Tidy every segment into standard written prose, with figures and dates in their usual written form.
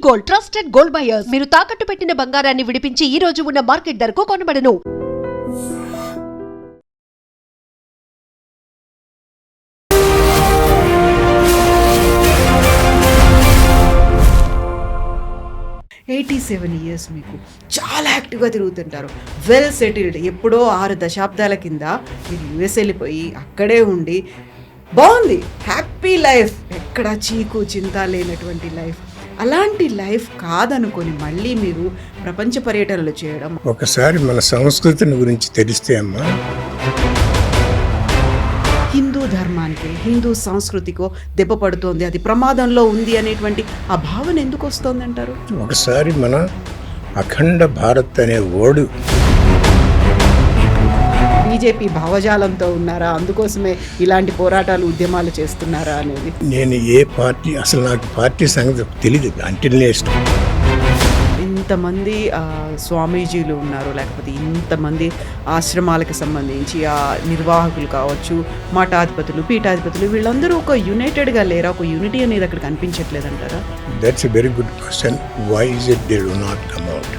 Gold, trusted gold buyers. మీరు తాకట్టు పెట్టిన బంగారాన్ని విడిపించి ఈ రోజు ఉన్న మార్కెట్ ధరకు కొనబడను. years మీకు చాలా యాక్టివ్గా తిరుగుతుంటారు, వెల్ సెటిల్డ్. ఎప్పుడో 6 దశాబ్దాల కింద మీరు యుఎస్ వెళ్ళిపోయి అక్కడే ఉండి బాగుంది, హ్యాపీ లైఫ్, ఎక్కడ చీకు చింత లేనటువంటి లైఫ్. అలాంటి లైఫ్ కాదనుకొని మళ్ళీ మీరు ప్రపంచ పర్యటనలు చేయడం. ఒకసారి మన సంస్కృతిని గురించి తెలిస్తే అమ్మా, హిందూ ధర్మానికి, హిందూ సంస్కృతికో దెబ్బ పడుతోంది, అది ప్రమాదంలో ఉంది అనేటువంటి ఆ భావన ఎందుకు వస్తుంది అంటారు? ఒకసారి మన అఖండ భారత్ అనే ఓడు బీజేపీ భావజాలంతో ఉన్నారా, అందుకోసమే ఇలాంటి పోరాటాలు ఉద్యమాలు చేస్తున్నారా అనేది. నేను ఏ పార్టీ, అసలు నాకు పార్టీ సంగతి తెలియదు అంటిల్ ఇష్టం. ఇంతమంది స్వామీజీలు ఉన్నారు, లేకపోతే ఇంతమంది ఆశ్రమాలకు సంబంధించి ఆ నిర్వాహకులు కావచ్చు, మఠాధిపతులు, పీఠాధిపతులు, వీళ్ళందరూ ఒక యునైటెడ్గా లేరా? ఒక యూనిటీ అనేది అక్కడ కనిపించట్లేదంటారా? That's a very good question. Why is it they do not come out?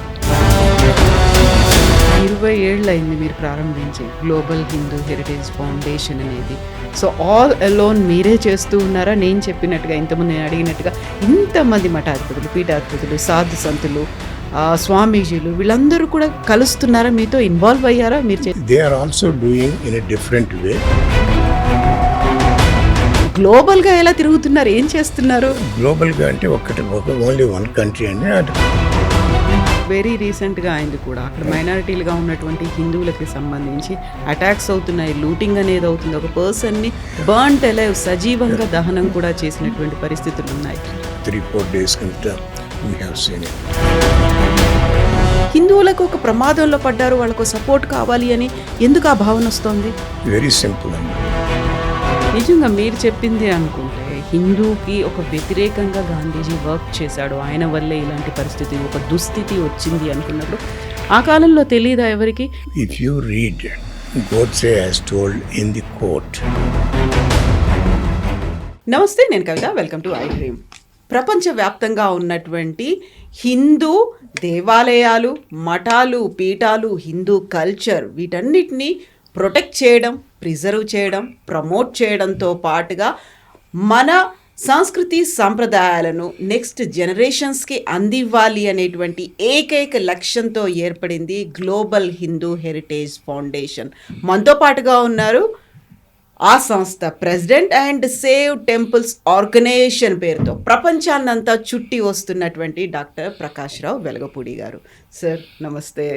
20 ఏళ్ళు అయింది మీరు ప్రారంభించి గ్లోబల్ హిందూ హెరిటేజ్ ఫౌండేషన్ అనేది. సో ఆల్ అలోన్ మీరే చేస్తూ ఉన్నారా? నేను చెప్పినట్టుగా, ఇంతకుముందు నేను అడిగినట్టుగా ఇంతమంది మఠాధిపతులు, పీఠాధిపతులు, సాధు సంతులు, స్వామీజీలు, వీళ్ళందరూ కూడా కలుస్తున్నారా, మీతో ఇన్వాల్వ్ అయ్యారా? మీరు they are also doing in a different way. గ్లోబల్గా ఎలా తిరుగుతున్నారు, ఏం చేస్తున్నారు? గ్లోబల్గా అంటే ఓన్లీ వన్ కంట్రీ అండి. వెరీ రీసెంట్గా అయింది కూడా, అక్కడ మైనారిటీలుగా ఉన్నటువంటి హిందువులకి సంబంధించి అటాక్స్ అవుతున్నాయి, లూటింగ్ అనేది అవుతుంది, ఒక పర్సన్ని బర్న్ట్ అలైవ్, సజీవంగా దహనం కూడా చేసినటువంటి పరిస్థితులు ఉన్నాయి. 3-4 days కిందట we have seen it. హిందువులకు ఒక ప్రమాదంలో పడ్డారు, వాళ్ళకు సపోర్ట్ కావాలి అని ఎందుకు ఆ భావన వస్తుంది? వెరీ సింపుల్ అండి. నిజంగా మీరు చెప్పింది అనుకుంటే, హిందూకి ఒక వ్యతిరేకంగా గాంధీజీ వర్క్ చేశాడు, ఆయన వల్లే ఇలాంటి పరిస్థితి, ఒక దుస్థితి వచ్చింది అనుకున్నప్పుడు ఆ కాలంలో తెలియదా ఎవరికి? If you read, Godse has told in the court. నమస్తే, నేను కవిత, వెల్కమ్ టు iDream. ప్రపంచవ్యాప్తంగా ఉన్నటువంటి హిందూ దేవాలయాలు, మఠాలు, పీఠాలు, హిందూ కల్చర్, వీటన్నిటినీ ప్రొటెక్ట్ చేయడం, ప్రిజర్వ్ చేయడం, ప్రమోట్ చేయడంతో పాటుగా మన సంస్కృతి సంప్రదాయాలను నెక్స్ట్ జనరేషన్స్కి అందివ్వాలి అనేటువంటి ఏకైక లక్ష్యంతో ఏర్పడింది గ్లోబల్ హిందూ హెరిటేజ్ ఫౌండేషన్. మనతో పాటుగా ఉన్నారు ఆ సంస్థ president and save temples organization పేరుతో ప్రపంచాన్నంతా చుట్టి వస్తున్నటువంటి డాక్టర్ ప్రకాష్ రావు వెలగపూడి గారు. సార్ నమస్తే.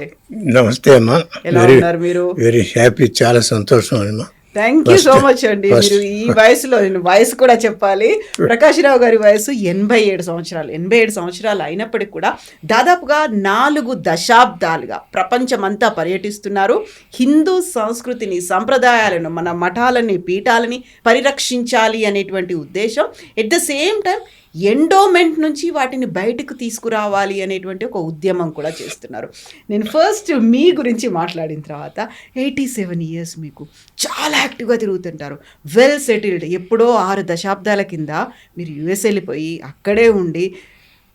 నమస్తే అమ్మా. ఎలా ఉన్నారు మీరు? వెరీ హ్యాపీ, చాలా సంతోషం అమ్మా. థ్యాంక్ యూ సో మచ్ అండి. మీరు ఈ వయసులో, నేను వయసు కూడా చెప్పాలి, ప్రకాష్ రావు గారి వయసు 87 సంవత్సరాలు. 87 సంవత్సరాలు అయినప్పటికీ కూడా దాదాపుగా 4 దశాబ్దాలుగా ప్రపంచమంతా పర్యటిస్తున్నారు. హిందూ సంస్కృతిని, సంప్రదాయాలను, మన మఠాలని, పీఠాలని పరిరక్షించాలి అనేటువంటి ఉద్దేశం. At the same time endowment నుంచి వాటిని బయటకు తీసుకురావాలి అనేటువంటి ఒక ఉద్యమం కూడా చేస్తున్నారు. నేను ఫస్ట్ మీ గురించి మాట్లాడిన తర్వాత, 87 years మీకు చాలా యాక్టివ్గా తిరుగుతుంటారు, వెల్ సెటిల్డ్. ఎప్పుడో 6 దశాబ్దాల కింద మీరు యుఎస్ వెళ్ళిపోయి అక్కడే ఉండి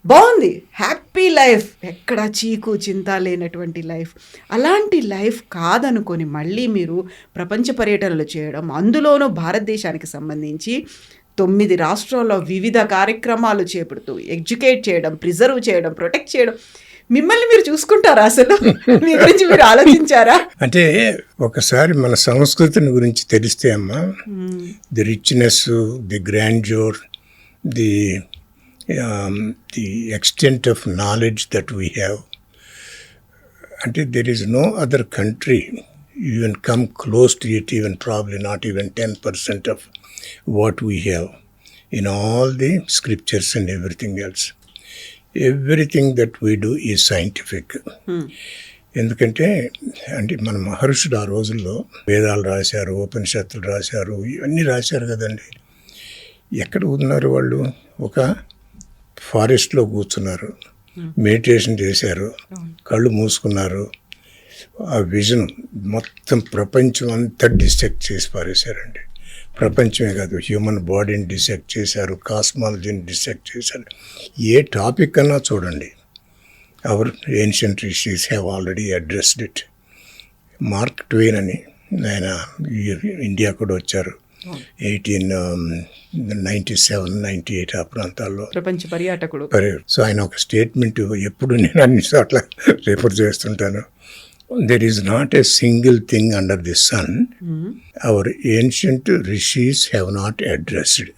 బాగుంది, హ్యాపీ లైఫ్, ఎక్కడ చీకు చింత లేనటువంటి లైఫ్. అలాంటి లైఫ్ కాదనుకొని మళ్ళీ మీరు ప్రపంచ పర్యటనలు చేయడం, అందులోనూ భారతదేశానికి సంబంధించి 9 రాష్ట్రాల్లో వివిధ కార్యక్రమాలు చేపడుతూ ఎడ్యుకేట్ చేయడం, ప్రిజర్వ్ చేయడం, ప్రొటెక్ట్ చేయడం. మిమ్మల్ని మీరు చూసుకుంటారా? అసలు మీ గురించి మీరు ఆలోచించారా? అంటే ఒకసారి మన సంస్కృతిని గురించి తెలిస్తే అమ్మా, the richness, the grandeur, the extent of knowledge that we have, అంటే there is no other country even come close to it, even probably not even 10% of what we have in all the scriptures and everything else. Everything that we do is scientific. ఎందుకంటే అంటే మన మహర్షులు ఆ రోజుల్లో వేదాలు రాశారు, ఉపనిషత్తులు రాశారు, ఇవన్నీ రాశారు కదండి. ఎక్కడ ఉన్నారు వాళ్ళు? ఒక ఫారెస్ట్లో కూర్చున్నారు, మెడిటేషన్ చేశారు, కళ్ళు మూసుకున్నారు, ఆ విజన్ మొత్తం ప్రపంచం అంతా డిస్ట్రక్ట్ చేసి పారేశారండి. ప్రపంచమే కాదు, హ్యూమన్ బాడీని డిసెక్ట్ చేశారు, కాస్మాలజీని డిసెక్ట్ చేశారు. ఏ టాపిక్ అన్నా చూడండి, our ancient rishis have already addressed it. Mark Twain అని ఆయన ఇండియా కూడా వచ్చారు 1897-98 ఆ ప్రాంతాల్లో, ప్రపంచ పర్యాటకుడు. సో ఆయన ఒక స్టేట్మెంట్ ఎప్పుడు నేను అన్ని చోట్ల రిఫర్ చేస్తుంటాను. There is not a single thing under the sun our ancient rishis have not addressed.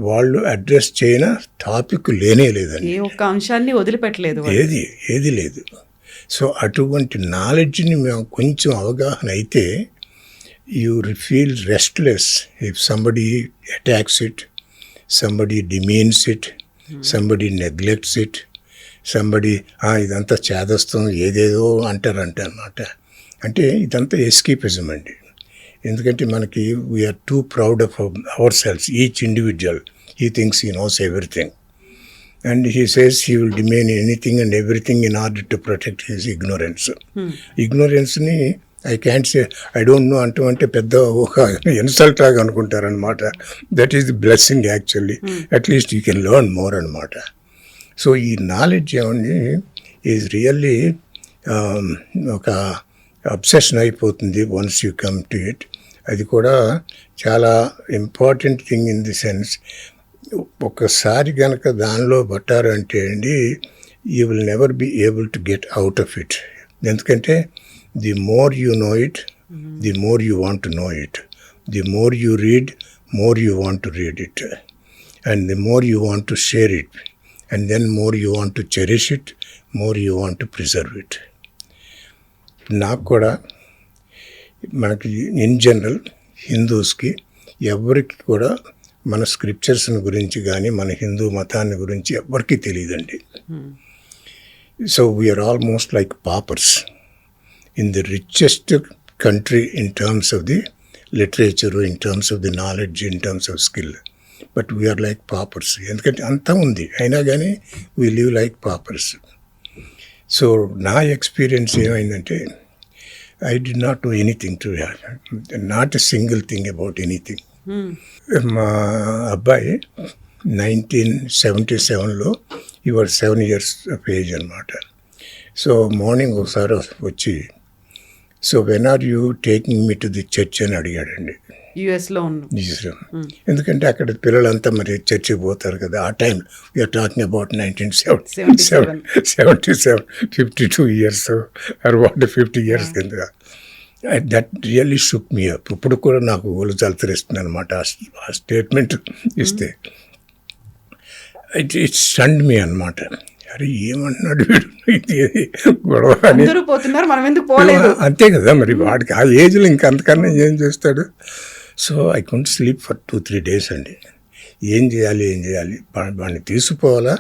వాళ్ళు అడ్రస్ చేయన టాపిక్ లేనే లేదండి, ఏ ఒక్క అంశాన్ని వదిలిపెట్టలేదు, ఏది లేదు. సో అటువంటి నాలెడ్జ్ని మేము కొంచెం అవగాహన అయితే you feel restless if somebody attacks it, somebody demeans it, somebody neglects it, somebody ఇదంతా చేదస్తం ఏదేదో అంటారంట అన్నమాట. అంటే ఇదంతా ఎస్కేపిజం అండి. ఎందుకంటే మనకి we are too proud of our selves, each individual he thinks he knows everything and he says he will demand anything and everything in order to protect his ignorance. Ignorance-ni I can't say I don't know అంటే పెద్ద ఒక insult లాగా అనుకుంటారనమాట. That is the blessing actually, at least you can learn more అనమాట. So ఈ knowledge ఏమని is really ఒక obsession అయిపోతుంది once you come to it. అది కూడా చాలా important thing in the sense, ఒక్కసారి కనుక దానిలో పట్టారంటే అండి you will never be able to get out of it. ఎందుకంటే the more you know it, the more you want to know it, the more you read, more you want to read it, and the more you want to share it, and then more you want to cherish it, more you want to preserve it. నాకు కూడా మనకి in general హిందూస్కి ఎవరికి కూడా మన స్క్రిప్చర్స్ని గురించి కానీ మన హిందూ మతాన్ని గురించి ఎవరికి తెలియదండి. So we are almost like paupers in the richest country in terms of the literature, in terms of the knowledge, in terms of skill. But we are like paupers, ఎందుకంటే అంతా ఉంది అయినా కానీ we live like paupers. So నా experience ఏమైందంటే I did not know anything to her, not a single thing about anything. మా అబ్బాయి 1977లో he was 7 years of age అనమాట. సో మార్నింగ్ ఒకసారి వచ్చి, so when are you taking me to the church అని అడిగాడండి. యుఎస్లో ఎందుకంటే అక్కడ పిల్లలంతా మరి చర్చికి పోతారు కదా ఆ time. We are talking about 1977, 52 years or 50 years కింద. That really shook me up. ఇప్పుడు కూడా నాకు ఒళ్ళు జలతరిస్తుంది అనమాట ఆ స్టేట్మెంట్ ఇస్తే. ఇట్ స్టండ్ మీ అనమాట. అరే ఏమంటున్నాడు వీడు, గొడవ అని. అంతే కదా మరి, వాడికి ఆ ఏజ్లో ఇంకా అంతకన్నా ఏం చేస్తాడు. So I can't sleep for 2-3 days అండి. ఏం చేయాలి వాడిని తీసుకుపోవాలా,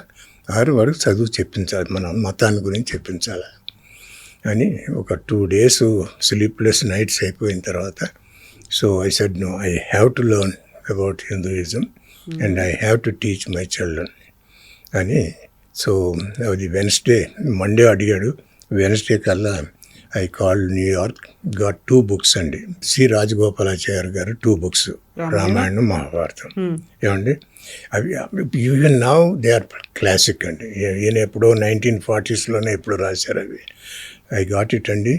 వాడికి చదువు చెప్పించాలి, మన మతాన్ని గురించి చెప్పించాలా అని ఒక 2 days స్లీప్లెస్ నైట్స్ అయిపోయిన తర్వాత, so I said no, I have to learn about Hinduism and I have to teach my children అని. సో అది మండే అడిగాడు. వెన్స్డే కల్లా I call New York, got 2 books అండి. C Rajagopalachari garu 2 books, Ramayanam, Mahabharatam. ఏమండి అవి even now they are classic అండి. ఈయన ఎప్పుడో 1940sలోనే ఎప్పుడు రాశారు అవి. ఐ గాట్ ఇట్ అండి.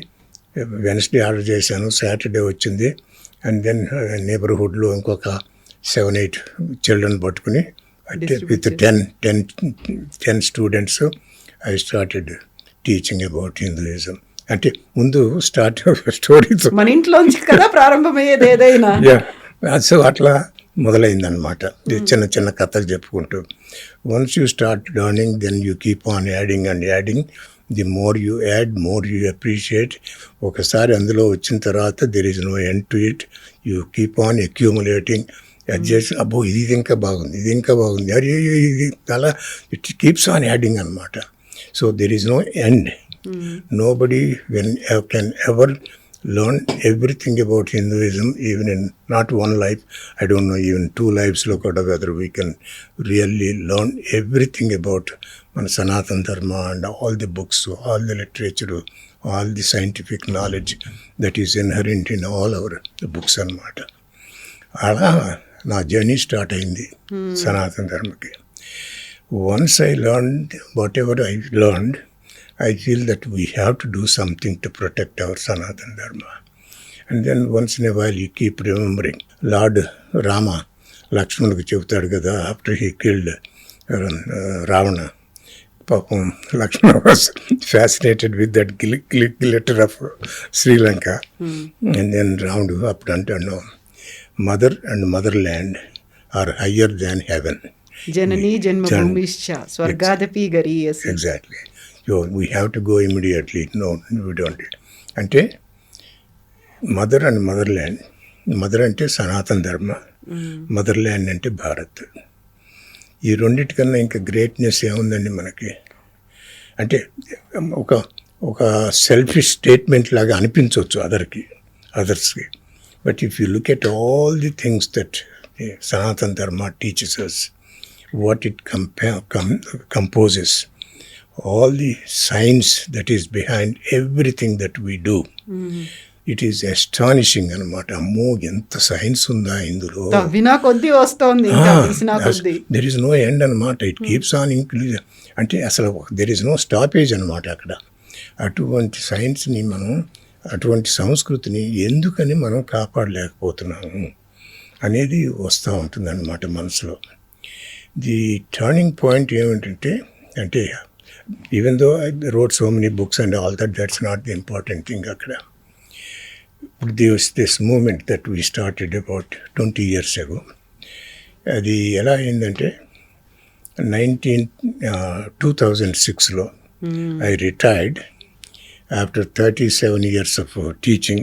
వెన్స్డే ఆర్డర్ చేశాను, సాటర్డే వచ్చింది. అండ్ దెన్ నేబర్హుడ్లో ఇంకొక 7-8 చిల్డ్రన్ పట్టుకుని with 10 students I started teaching about Hinduism. అంటే ముందు స్టోరీస్ మన ఇంట్లోంచి కదా ప్రారంభమయ్యేది ఏదైనా. సో అట్లా మొదలైందనమాట. చిన్న చిన్న కథలు చెప్పుకుంటూ. Once you start learning then you keep on adding and adding. The more you add, more you appreciate. ఒకసారి అందులో వచ్చిన తర్వాత there is no end to it. You keep on accumulating. Adjust, అబ్బో ఇది ఇంకా బాగుంది, ఇది ఇంకా బాగుంది, అరే ఇది అలా ఇట్ కీప్స్ ఆన్ యాడింగ్ అనమాట. So there is no end. Nobody can ever learn everything about Hinduism, even in not one life. I don't know, even 2 lives lo kuda whether we can really learn everything about Sanatana Dharma and all the books, all the literature, all the scientific knowledge that is inherent in all our books అన్నమాట. అలా నా journey start అయింది సనాతన ధర్మకి. Once I learned whatever I learned, I feel that we have to do something to protect our Sanatana Dharma. And then once in a while you keep remembering Lord Rama, Lakshmanaki చెబుతాడు కదా, after he killed Ravana. Papam, Lakshmana was fascinated with that glitter of Sri Lanka. And then round up and no, mother and motherland are higher than heaven. Janani Janmabhumischa Swargadapi Gariyasi. Exactly. So we have to go immediately. No, we don't. అంటే mother and motherland, mother అంటే సనాతన ధర్మ, motherland అంటే భారత్. ఈ రెండింటికన్నా ఇంకా greatness ఏముందండి మనకి? అంటే ఒక సెల్ఫిష్ స్టేట్మెంట్ లాగా అనిపించవచ్చు అదర్స్కి. But if you look at all the things that Sanatana Dharma teaches us, what it composes, all the science that is behind everything that we do, it is astonishing అనమాట. అమ్మో ఎంత సైన్స్ ఉందా ఇందులో, వినా కొద్ది వస్తోంది, దెర్ ఇస్ నో ఎండ్ అనమాట. It keeps on increase. అంటే అసలు దెర్ ఇస్ నో స్టాపేజ్ అనమాట అక్కడ. అటువంటి సైన్స్ని మనం, అటువంటి సంస్కృతిని ఎందుకని మనం కాపాడలేకపోతున్నాము అనేది వస్తూ ఉంటుందన్నమాట మనసులో. ది టర్నింగ్ పాయింట్ ఏమిటంటే, అంటే even though I wrote so many books and all that, that's not the important thing akkada. There was this movement that we started about 20 years ago. Adi ela ayindante 2006 lo I retired after 37 years of teaching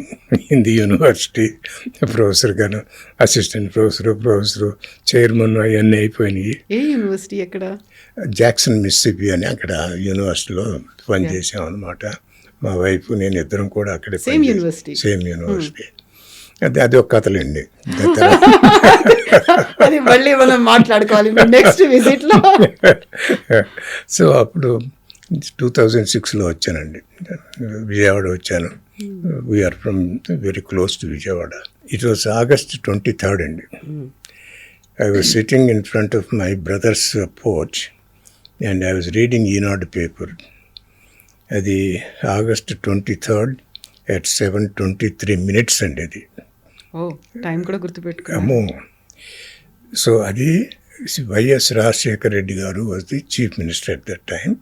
in the university. Professor ganu, assistant professor, chairman ayanni అయిపోయినాయి. ఏ university ఎక్కడ? Jackson Mississippi అని అక్కడ యూనివర్సిటీలో పనిచేసాం అనమాట. మా wife నేను ఇద్దరం కూడా అక్కడే సేమ్ యూనివర్సిటీ. అది ఒక కథలండి. అది మళ్ళీ మనం మాట్లాడుకోవాలి నెక్స్ట్ విజిట్ లో. సో అప్పుడు 2006లో వచ్చానండి, విజయవాడ వచ్చాను. We are from very close to Vijayawada. It was August 23rd అండి. I was sitting in front of my brother's porch and I was reading Eenad paper. అది August 23rd at 7:23 అండి. అది టైం కూడా గుర్తుపెట్టుకో. అమ్మో. సో అది వైఎస్ రాజశేఖర రెడ్డి గారు was the chief minister at that time.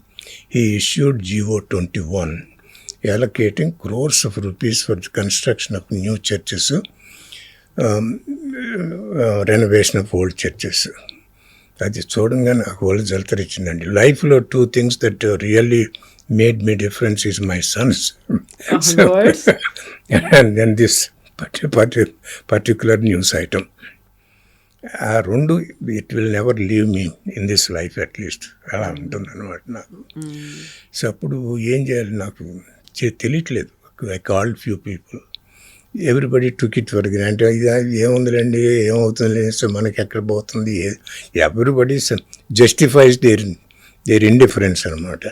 He issued GO 21 allocating crores of rupees for the construction of new churches, renovation of old churches. అది చూడంగా నాకు వాళ్ళు జలతరిచ్చిందండి. లైఫ్లో 2 things that really made me difference is my sons. And then this particular news item. ఆ రెండు it will never leave me in this life at least, అలా ఉంటుంది అనమాట నాకు. సో అప్పుడు ఏం చేయాలి నాకు తెలియట్లేదు. I called few people, everybody took it for granted. ఇది ఏముందిలేండి, ఏమవుతుంది, సో మనకి ఎక్కడ పోతుంది, ఎవ్రీబడి జస్టిఫైస్ దేర్ ఇండిఫరెన్స్ అనమాట.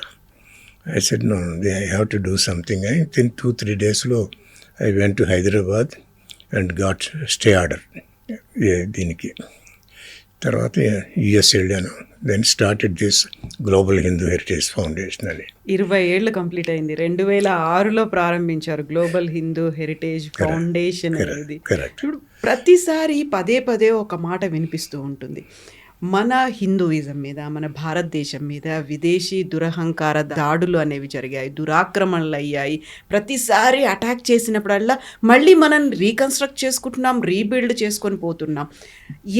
I said no, I have to do something. అని విత్ ఇన్ 2-3 daysలో I went to Hyderabad and got stay order దీనికి. తర్వాత యుఎస్ వెళ్ళాను. Then started this global Hindu heritage foundation అని. 20 ఏళ్ళు కంప్లీట్ అయింది. 2006లో ప్రారంభించారు గ్లోబల్ హిందూ హెరిటేజ్ ఫౌండేషన్ అనేది. ఇప్పుడు ప్రతిసారి పదే ఒక మాట వినిపిస్తూ ఉంటుంది, మన హిందూయిజం మీద, మన భారతదేశం మీద విదేశీ దురహంకార దాడులు అనేవి జరిగాయి, దురాక్రమణలు అయ్యాయి. ప్రతిసారి అటాక్ చేసినప్పుడల్లా మళ్ళీ మనం రీకన్స్ట్రక్ట్ చేసుకుంటున్నాం, రీబిల్డ్ చేసుకొని పోతున్నాం.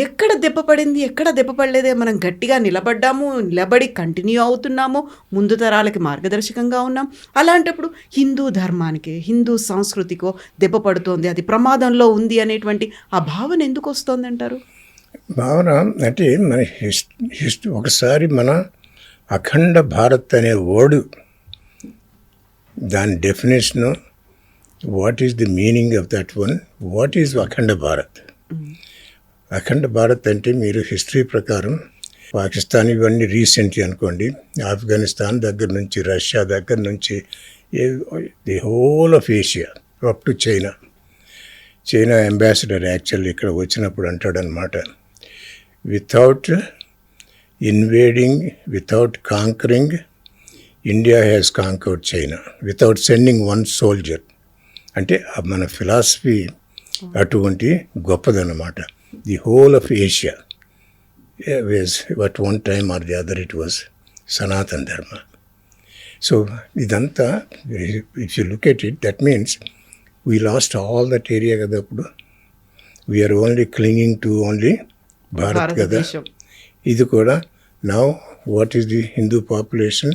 ఎక్కడ దెబ్బ పడింది, ఎక్కడ దెబ్బ పడలేదే, మనం గట్టిగా నిలబడి కంటిన్యూ అవుతున్నాము, ముందు తరాలకి మార్గదర్శకంగా ఉన్నాం. అలాంటప్పుడు హిందూ ధర్మానికి, హిందూ సంస్కృతికో దెబ్బ పడుతోంది, అది ప్రమాదంలో ఉంది అనేటువంటి ఆ భావన ఎందుకు వస్తుంది అంటారు? భావన అంటే మన ఒకసారి మన అఖండ భారత్ అనే వర్డ్, దాని definition, what is the meaning of that one, what is Akhanda Bharat. Akhanda Bharat అంటే మీరు హిస్టరీ ప్రకారం పాకిస్తాన్ ఇవన్నీ రీసెంట్లీ అనుకోండి, ఆఫ్ఘనిస్తాన్ దగ్గర నుంచి, రష్యా దగ్గర నుంచి The whole of Asia, up to China. China ambassador actually ఇక్కడ వచ్చినప్పుడు అంటాడనమాట, without invading, without conquering, India has conquered China. Without sending one soldier. అంటే మన ఫిలాసఫీ అటువంటి గొప్పదన్నమాట. The whole of Asia was at one time or the other it was Sanatan Dharma. So ఇదంతా if you look at it, that means we lost all that area కదా. అప్పుడు we are only clinging to only Bharat కదా. ఇది కూడా now what is the Hindu population?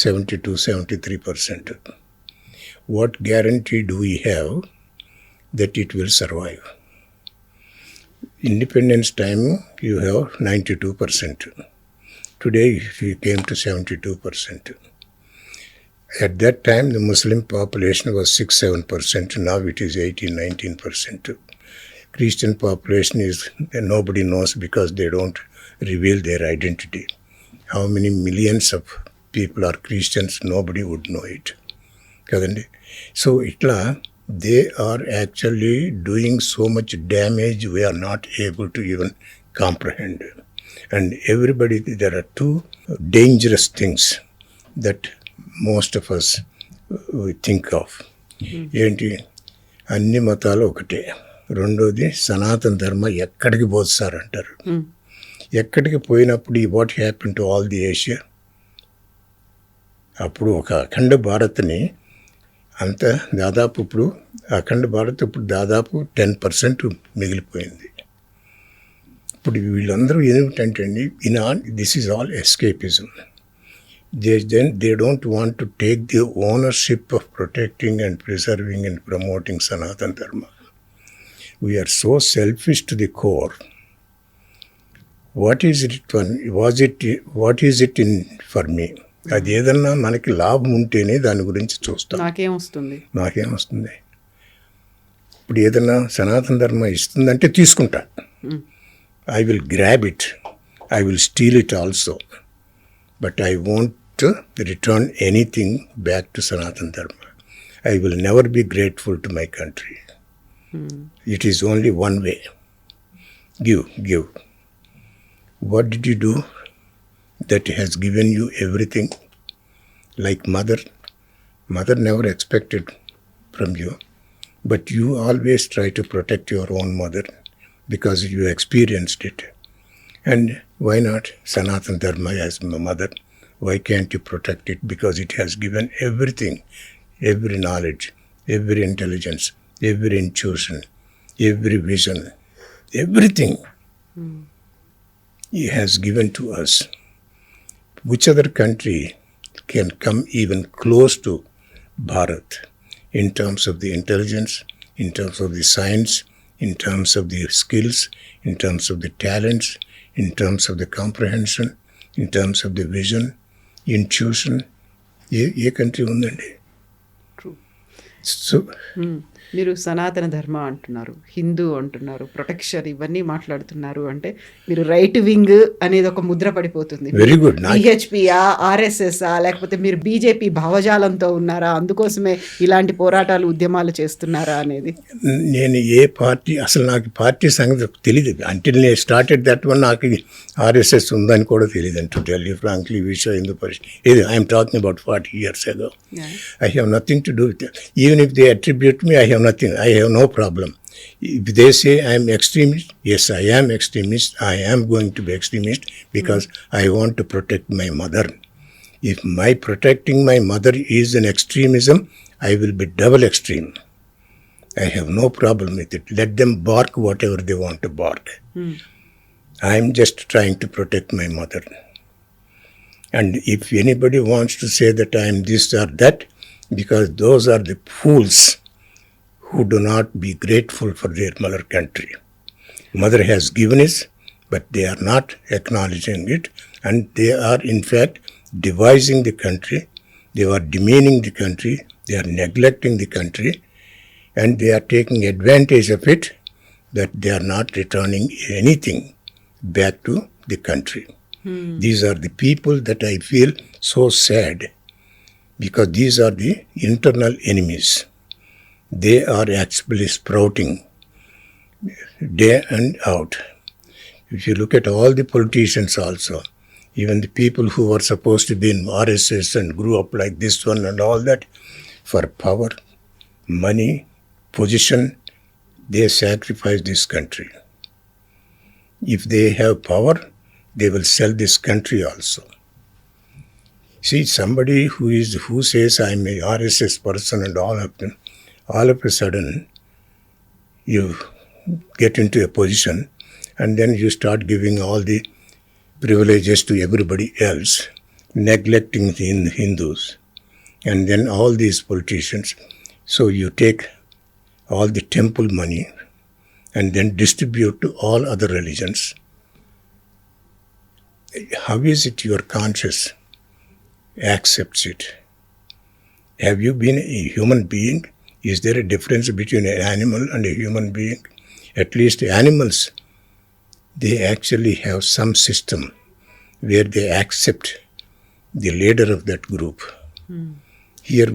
72-73%. What guarantee do we have that it will survive? Independence time you have 92%. Today we came to 72%. At that time the Muslim population was 6-7%. Now it is 18-19%. Christian population is nobody knows because they don't reveal their identity. How many millions of people are Christians? Nobody would know it. కదండి. So ఇట్లా they are actually doing so much damage we are not able to even comprehend. And everybody, there are two dangerous things that most of us think of. ఏంటి? అన్ని మతాలు ఒకటే. రెండోది సనాతన ధర్మ ఎక్కడికి పోస్తారంటారు. ఎక్కడికి పోయినప్పుడు ఈ what happen to all the Asia? అప్పుడు ఒక అఖండ భారత్ని అంత దాదాపు ఇప్పుడు అఖండ భారత్ ఇప్పుడు దాదాపు 10% మిగిలిపోయింది. ఇప్పుడు వీళ్ళందరూ ఏమిటంటే this is all escapism. They don't want to take the ownership of protecting and preserving and promoting Sanatana Dharma. We are so selfish to the core. What is it in for me? అది ఏదన్నా మనకి లాభం ఉంటేనే దాని గురించి చూస్తాం. నాకేమొస్తుంది? ఇప్పుడు ఏదన్నా సనాతన ధర్మ ఇస్తుందంటే తీసుకుంటా. I will grab it, I will steal it also, but I won't return anything back to Sanatana Dharma. I will never be grateful to my country. It is only one way. Give. What did you do that has given you everything? Like mother never expected from you, but you always try to protect your own mother because you experienced it. And why not Sanatana Dharma as my mother? Why can't you protect it? Because it has given everything, every knowledge, every intelligence, every intuition, every vision, everything it has given to us. Which other country can come even close to Bharat in terms of the intelligence, in terms of the science, in terms of the skills, in terms of the talents, in terms of the comprehension, in terms of the vision, intuition? A country ఉందండి? So మీరు సనాతన ధర్మ అంటున్నారు, హిందూ అంటున్నారు, protection ఇవన్నీ మాట్లాడుతున్నారు అంటే మీరు రైట్ వింగ్ అనేది ఒక ముద్ర పడిపోతుంది. Very good. బిహెచ్పియా, ఆర్ఎస్ఎస్ఆ, లేకపోతే మీరు బీజేపీ భావజాలంతో ఉన్నారా, అందుకోసమే ఇలాంటి పోరాటాలు ఉద్యమాలు చేస్తున్నారా అనేది. నేను ఏ పార్టీ, అసలు నాకు పార్టీ సంగతి తెలియదు. అంటిల్ నేను స్టార్టెడ్ దట్ వన్. నాకు ఆర్ఎస్ఎస్ ఉందని కూడా తెలియదు. And to tell you frankly, విశ్వ హిందూ పరిషత్, ఇది I'm talking about 40 years ago. I have nothing to do with it. Even if they attribute me, I have nothing. I have no problem. If they say I am extremist, yes, I am extremist. I am going to be extremist because I want to protect my mother. If my protecting my mother is an extremism, I will be double extreme. I have no problem with it. Let them bark whatever they want to bark. I am just trying to protect my mother. And if anybody wants to say that I am this or that, because those are the fools who do not be grateful for their mother country. Mother has given us, but they are not acknowledging it, and they are in fact devising the country. They are demeaning the country. They are neglecting the country, and they are taking advantage of it, that they are not returning anything back to the country. These are the people that I feel so sad because these are the internal enemies. They are actually sprouting day and out. If you look at all the politicians also, even the people who were supposed to be in RSS and grew up like this one and all that, for power, money, position, they sacrifice this country. If they have power, they will sell this country also. See, somebody who says I'm a RSS person and all of a sudden you get into a position and then you start giving all the privileges to everybody else, neglecting the Hindus, and then all these politicians. So you take all the temple money and then distribute to all other religions. How is it your conscience accepts it? Have you been a human being? Is there a difference between an animal and a human being? At least animals, they actually have some system where they accept the leader of that group. Here,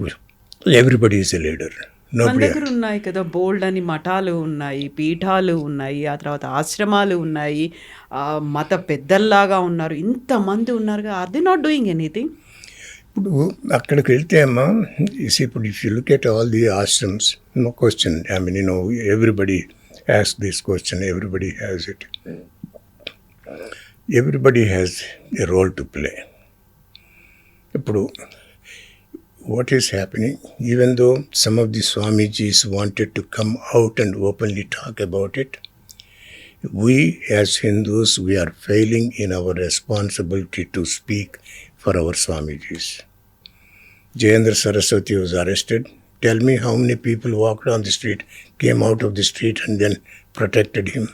everybody is a leader. మన Nobody. దగ్గర ఉన్నాయి కదా బోల్డ్ అని మఠాలు ఉన్నాయి, పీఠాలు ఉన్నాయి, ఆ తర్వాత ఆశ్రమాలు ఉన్నాయి, మత పెద్దల్లాగా ఉన్నారు, ఇంతమంది ఉన్నారుగా. Are they not doing anything? ఇప్పుడు అక్కడికి వెళ్తే అమ్మా, ఇప్పుడు if you look at all the ashrams, no question, I mean everybody has this question, everybody has it. Everybody has a role to play. ఇప్పుడు what is happening, even though some of the Swamijis wanted to come out and openly talk about it, we as Hindus, we are failing in our responsibility to speak for our Swamijis. Jayendra Saraswati was arrested. Tell me how many people walked on the street, came out of the street and then protected him.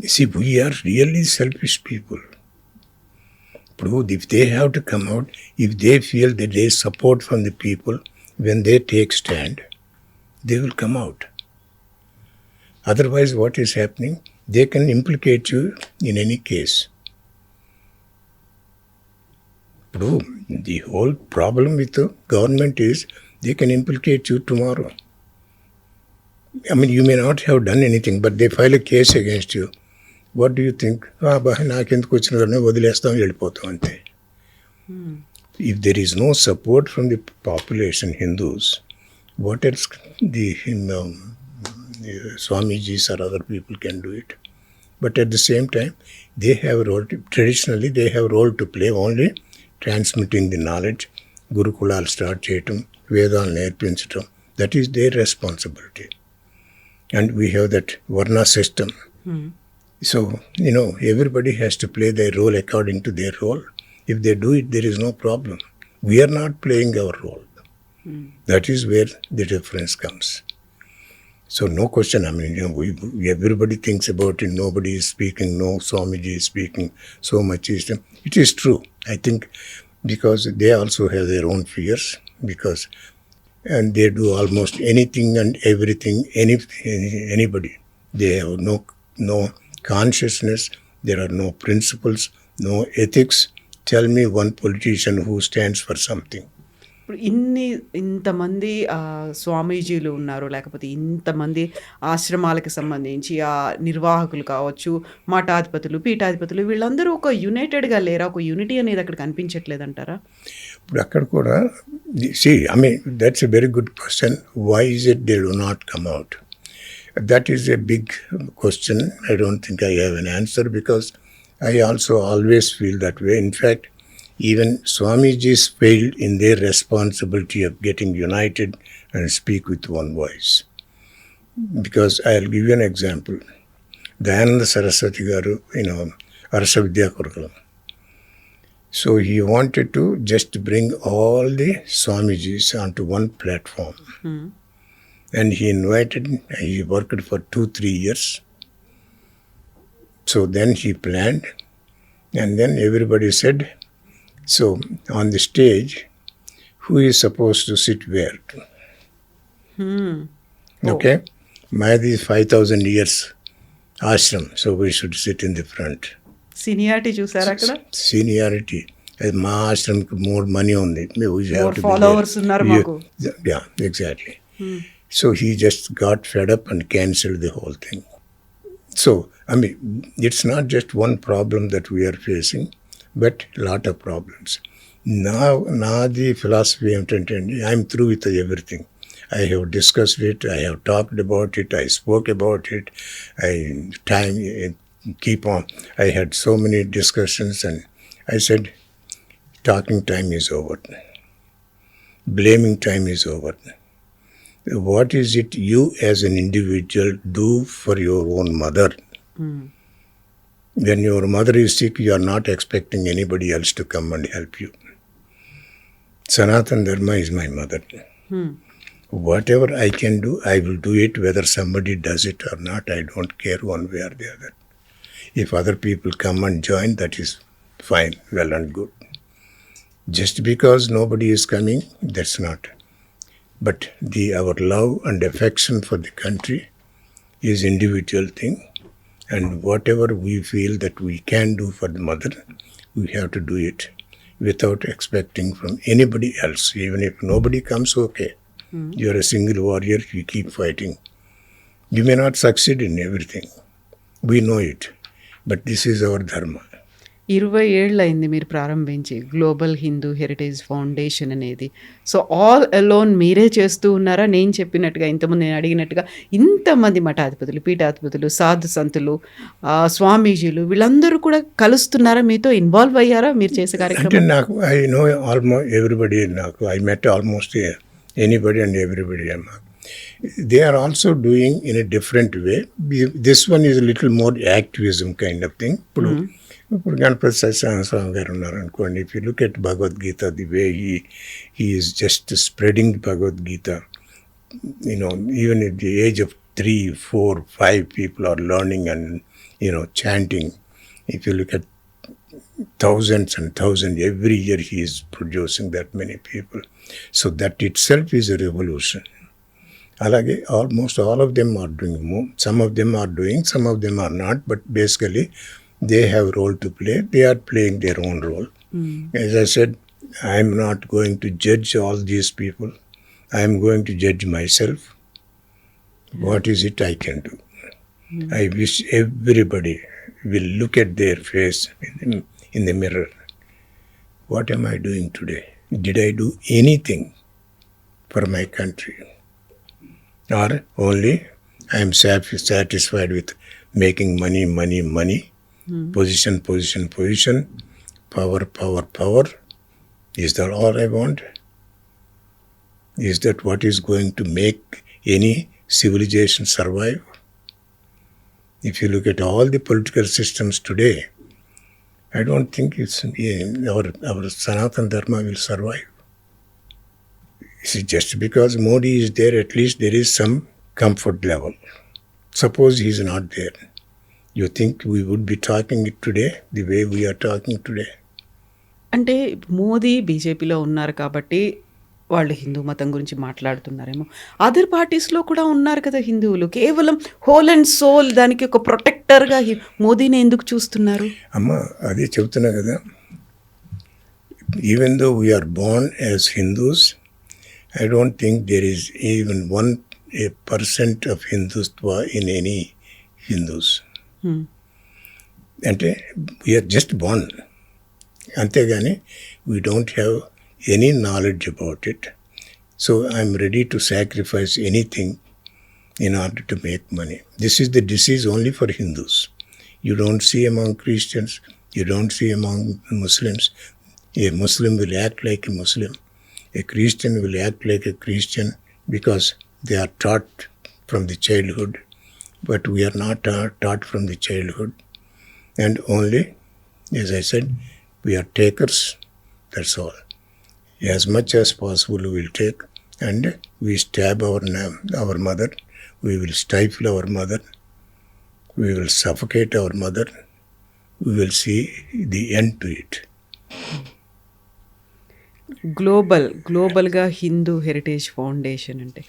You see, we are really selfish people. If they have to come out, if they feel that there is support from the people, when they take stand, they will come out. Otherwise, what is happening? They can implicate you in any case. The whole problem with the government is they can implicate you tomorrow. I mean, you may not have done anything, but they file a case against you. What do you think? నాకెందుకు వచ్చిన వదిలేస్తాం, వెళ్ళిపోతాం అంతే. If there is no support from the population, Hindus, what else the Swamijis or other people can do it? But at the same time, they have a role. Traditionally, they have a role to play only transmitting the knowledge. Gurukulalu start చేయటం, వేదాలు నేర్పించటం, that is their responsibility. And we have that Varna system. So, everybody has to play their role according to their role. If they do it, there is no problem. We are not playing our role. That is where the difference comes. So, no question. I mean, everybody thinks about it. Nobody is speaking. No Swamiji is speaking. So much is. It is true. I think because they also have their own fears. And they do almost anything and everything. Anybody. They have no consciousness, there are no principles, no ethics. Tell me one politician who stands for something. ఇప్పుడు ఇంతమంది స్వామీజీలు ఉన్నారు, లేకపోతే ఇంతమంది ఆశ్రమాలకు సంబంధించి ఆ నిర్వాహకులు కావచ్చు, మఠాధిపతులు, పీఠాధిపతులు, వీళ్ళందరూ ఒక యునైటెడ్గా లేరా? ఒక యూనిటీ అనేది అక్కడ కనిపించట్లేదంటారా? ఇప్పుడు అక్కడ కూడా that's a very good question. Why is it they do not come out? That is a big question. I don't think I have an answer, because I also always feel that way. In fact, even Swamijis failed in their responsibility of getting united and speak with one voice. Because I'll give you an example. Dayananda Saraswati garu, Arasa Vidya Kurukulam. So he wanted to just bring all the Swamijis onto one platform. And he worked for 2-3 years. So then he planned, and then everybody said, so on the stage, who is supposed to sit where? Okay? Mayadi is 5,000 years ashram, so we should sit in the front. Seniority చూసారా అక్కడ? Seniority. మా ఆశ్రమంకి more money ఉంది. We have More to be followers there. ఉన్నారు మాకు. Yeah, exactly. So he just got fed up and cancelled the whole thing. So, I mean, it's not just one problem that we are facing, but lot of problems. Now the philosophy ఏంటంటే I'm through with everything. I have discussed it, I have talked about it, I spoke about it, keep on. I had so many discussions and I said, talking time is over. Blaming time is over. What is it you as an individual do for your own mother? When your mother is sick, you are not expecting anybody else to come and help you. Sanatana Dharma is my mother. Whatever I can do, I will do it, whether somebody does it or not. I don't care one way or the other. If other people come and join, that is fine, well and good. Just because nobody is coming, that's not. But our love and affection for the country is individual thing. And whatever we feel that we can do for the mother, we have to do it without expecting from anybody else. Even if nobody comes, okay. You are a single warrior, you keep fighting. You may not succeed in everything. We know it. But this is our dharma. 20 ఏళ్ళు అయింది మీరు ప్రారంభించి global Hindu heritage foundation అనేది. So all alone మీరే చేస్తూ ఉన్నారా? నేను చెప్పినట్టుగా ఇంతకుముందు నేను అడిగినట్టుగా ఇంతమంది మఠాధిపతులు, పీఠాధిపతులు, సాధు సంతులు, స్వామీజీలు వీళ్ళందరూ కూడా కలుస్తున్నారా? మీతో ఇన్వాల్వ్ అయ్యారా మీరు చేసే కార్యక్రమం? అంటే నాకు I know almost everybody. I met almost anybody and everybody. They are also doing in a different way. This one is a little more activism kind of thing. ఇప్పుడు గణపతి సత్యనారాయణ గారు ఉన్నారు అనుకోండి. If you look at Bhagavad Gita, the way he is just spreading Bhagavad-gita. Even at the age of 3, 4, 5 people are learning and chanting. If you look at thousands and thousands, every year he is producing that many people. So that itself is a revolution. Alage almost all of them are doing more. Some of them are doing, some of them are not, but basically they have a role to play. They are playing their own role. As I said, I am not going to judge all these people. I am going to judge myself. What is it I can do? I wish everybody will look at their face in the mirror. What am I doing today? Did I do anything for my country? Or only I am satisfied with making money, position, power. Is that all I want? Is that what is going to make any civilization survive? If you look at all the political systems today, I don't think our Sanatana Dharma will survive. See, just because Modi is there, at least there is some comfort level. Suppose he is not there, you think we would be talking it today the way we are talking today? అంటే మోదీ బీజేపీలో ఉన్నారు కాబట్టి వాళ్ళు హిందూ మతం గురించి మాట్లాడుతున్నారేమో. Other పార్టీస్లో కూడా ఉన్నారు కదా హిందువులు. కేవలం హోల్ అండ్ సోల్ దానికి ఒక ప్రొటెక్టర్గా మోదీని ఎందుకు చూస్తున్నారు? అమ్మ, అదే చెబుతున్నా కదా. Even though we are born as Hindus, I don't think there is even 1% of Hindutva in any Hindus. అంటే we are just born. అంతేగాని we don't have any knowledge about it. So I'm ready to sacrifice anything in order to make money. This is the disease only for Hindus. You don't see among Christians, you don't see among Muslims. A Muslim will act like a Muslim. A Christian will act like a Christian because they are taught from the childhood, but we are not taught from the childhood. And only, as I said, we are takers, that's all. As much as possible we will take, and we stab our mother, we will stifle our mother, we will suffocate our mother, we will see the end to it. గ్లోబల్గా Hindu heritage foundation అంటే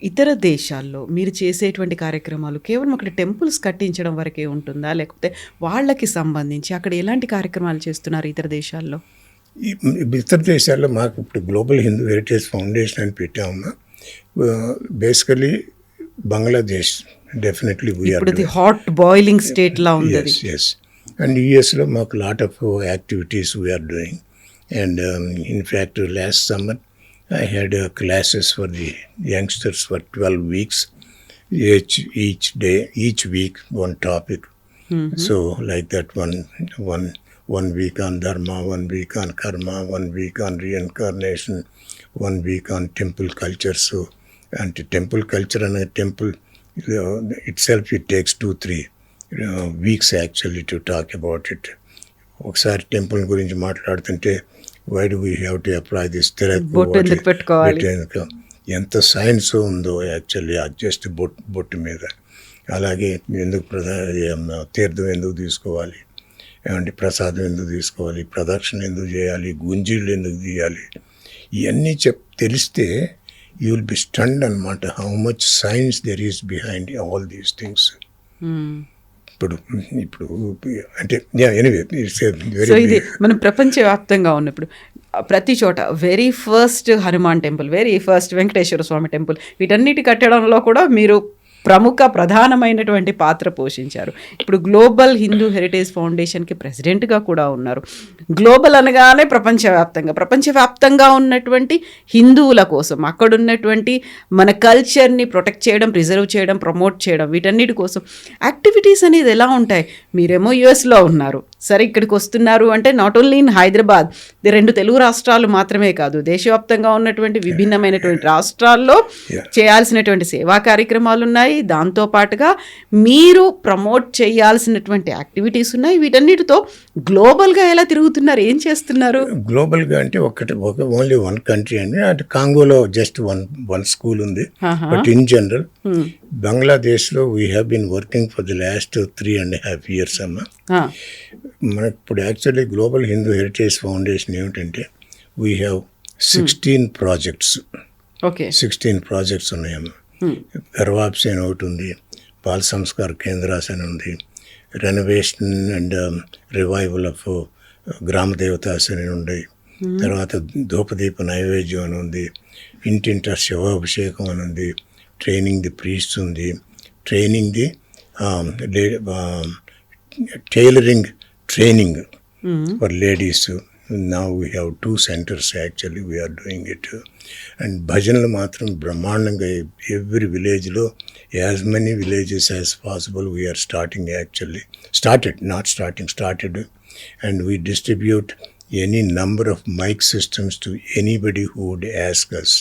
ఇతర దేశాల్లో మీరు చేసేటువంటి కార్యక్రమాలు కేవలం అక్కడ temples కట్టించడం వరకే ఉంటుందా, లేకపోతే వాళ్ళకి సంబంధించి అక్కడ ఎలాంటి కార్యక్రమాలు చేస్తున్నారు ఇతర దేశాల్లో? ఇతర దేశాల్లో మాకు ఇప్పుడు గ్లోబల్ హిందూ హెరిటేజ్ ఫౌండేషన్ అని పెట్టామమ్మా. Basically Bangladesh definitely we are hot boiling state లా ఉంది అది. ఎస్ అండ్ యుఎస్లో మాకు lot of activities we are doing. And in fact last summer I had classes for the youngsters for 12 weeks. Each week one topic. So like that one week on dharma, 1 week on karma, 1 week on reincarnation, 1 week on temple culture. So and temple culture and a temple itself, it takes 2-3 weeks actually to talk about it. ఒకసారి temple గురించి మాట్లాడుతుంటే why do we have to apply this తెరకు ఎంత science ఉందో actually just బొట్టు మీద. అలాగే ఎందుకు తీర్థం ఎందుకు తీసుకోవాలి, ఏమంటే ప్రసాదం ఎందుకు తీసుకోవాలి, ప్రదక్షిణ ఎందుకు చేయాలి, గుంజీళ్ళు ఎందుకు తీయాలి, ఇవన్నీ తెలిస్తే యూ విల్ బి స్టండ్ అనమాట how much science there is behind all these things. ఇప్పుడు అంటే ఎనీవే సో ఇది మనం ప్రపంచవ్యాప్తంగా ఉన్నప్పుడు ప్రతి చోట very first Hanuman temple, very first Venkateswara Swami temple, వీటన్నిటి కట్టడంలో కూడా మీరు ప్రధానమైనటువంటి పాత్ర పోషించారు. ఇప్పుడు గ్లోబల్ హిందూ హెరిటేజ్ ఫౌండేషన్కి ప్రెసిడెంట్గా కూడా ఉన్నారు. గ్లోబల్ అనగానే ప్రపంచవ్యాప్తంగా ఉన్నటువంటి హిందువుల కోసం, అక్కడున్నటువంటి మన కల్చర్ని ప్రొటెక్ట్ చేయడం, ప్రిజర్వ్ చేయడం, ప్రమోట్ చేయడం, వీటన్నిటి కోసం యాక్టివిటీస్ అనేది ఎలా ఉంటాయి? మీరేమో యుఎస్లో ఉన్నారు, సరే ఇక్కడికి వస్తున్నారు అంటే not only in Hyderabad, 2 Telugu రాష్ట్రాలు మాత్రమే కాదు, దేశవ్యాప్తంగా ఉన్నటువంటి విభిన్నమైనటువంటి రాష్ట్రాల్లో చేయాల్సినటువంటి సేవా కార్యక్రమాలు ఉన్నాయి. దాంతోపాటుగా మీరు ప్రమోట్ చేయాల్సినటువంటి యాక్టివిటీస్ ఉన్నాయి. వీటన్నిటితో గ్లోబల్గా ఎలా తిరుగుతున్నారు, ఏం చేస్తున్నారు? గ్లోబల్గా అంటే ఓన్లీ 1 కంట్రీ అండి. అంటే కాంగోలో జస్ట్ వన్ స్కూల్ ఉంది. బట్ ఇన్ జనరల్ బంగ్లాదేశ్లో we have been working for the last 3.5 years అమ్మా. మనకు ఇప్పుడు actually Global Hindu heritage Foundation ఏమిటంటే వీ హ్యావ్ 16 ప్రాజెక్ట్స్. 16 ప్రాజెక్ట్స్ ఉన్నాయమ్మా. గర్వాప్స్ అని ఒకటి ఉంది, బాల సంస్కార కేంద్రాస్ అని ఉంది, రెనోవేషన్ అండ్ రివైవల్ ఆఫ్ గ్రామ దేవతాస్ అని ఉన్నాయి, తర్వాత ధూపదీప నైవేద్యం అని ఉంది, ఇంటింట శివాభిషేకం అని ఉంది, ట్రైనింగ్ ది ప్రీస్ట్ ఉంది, training the tailoring training for ladies. Now we have 2 centers actually, we are doing it. And భజనలు మాత్రం బ్రహ్మాండంగా ఎవ్రీ విలేజ్లో as many villages as possible we are starting actually. Started. And we distribute any number of mic systems to anybody who would ask us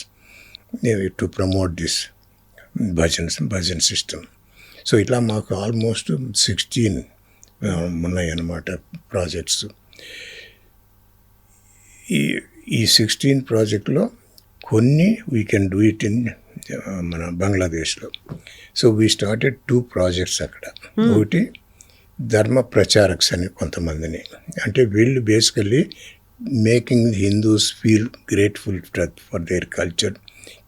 to promote this bhajan system. So ఇట్లా మాకు almost 16 ఉన్నాయి అన్నమాట projects. ఈ 16 ప్రాజెక్టులో కొన్ని we can do it in మన బంగ్లాదేశ్లో. So we started 2 projects అక్కడ. ఒకటి ధర్మ ప్రచారక్స్ అని కొంతమందిని, అంటే వీళ్ళు basically making Hindus feel grateful for their culture,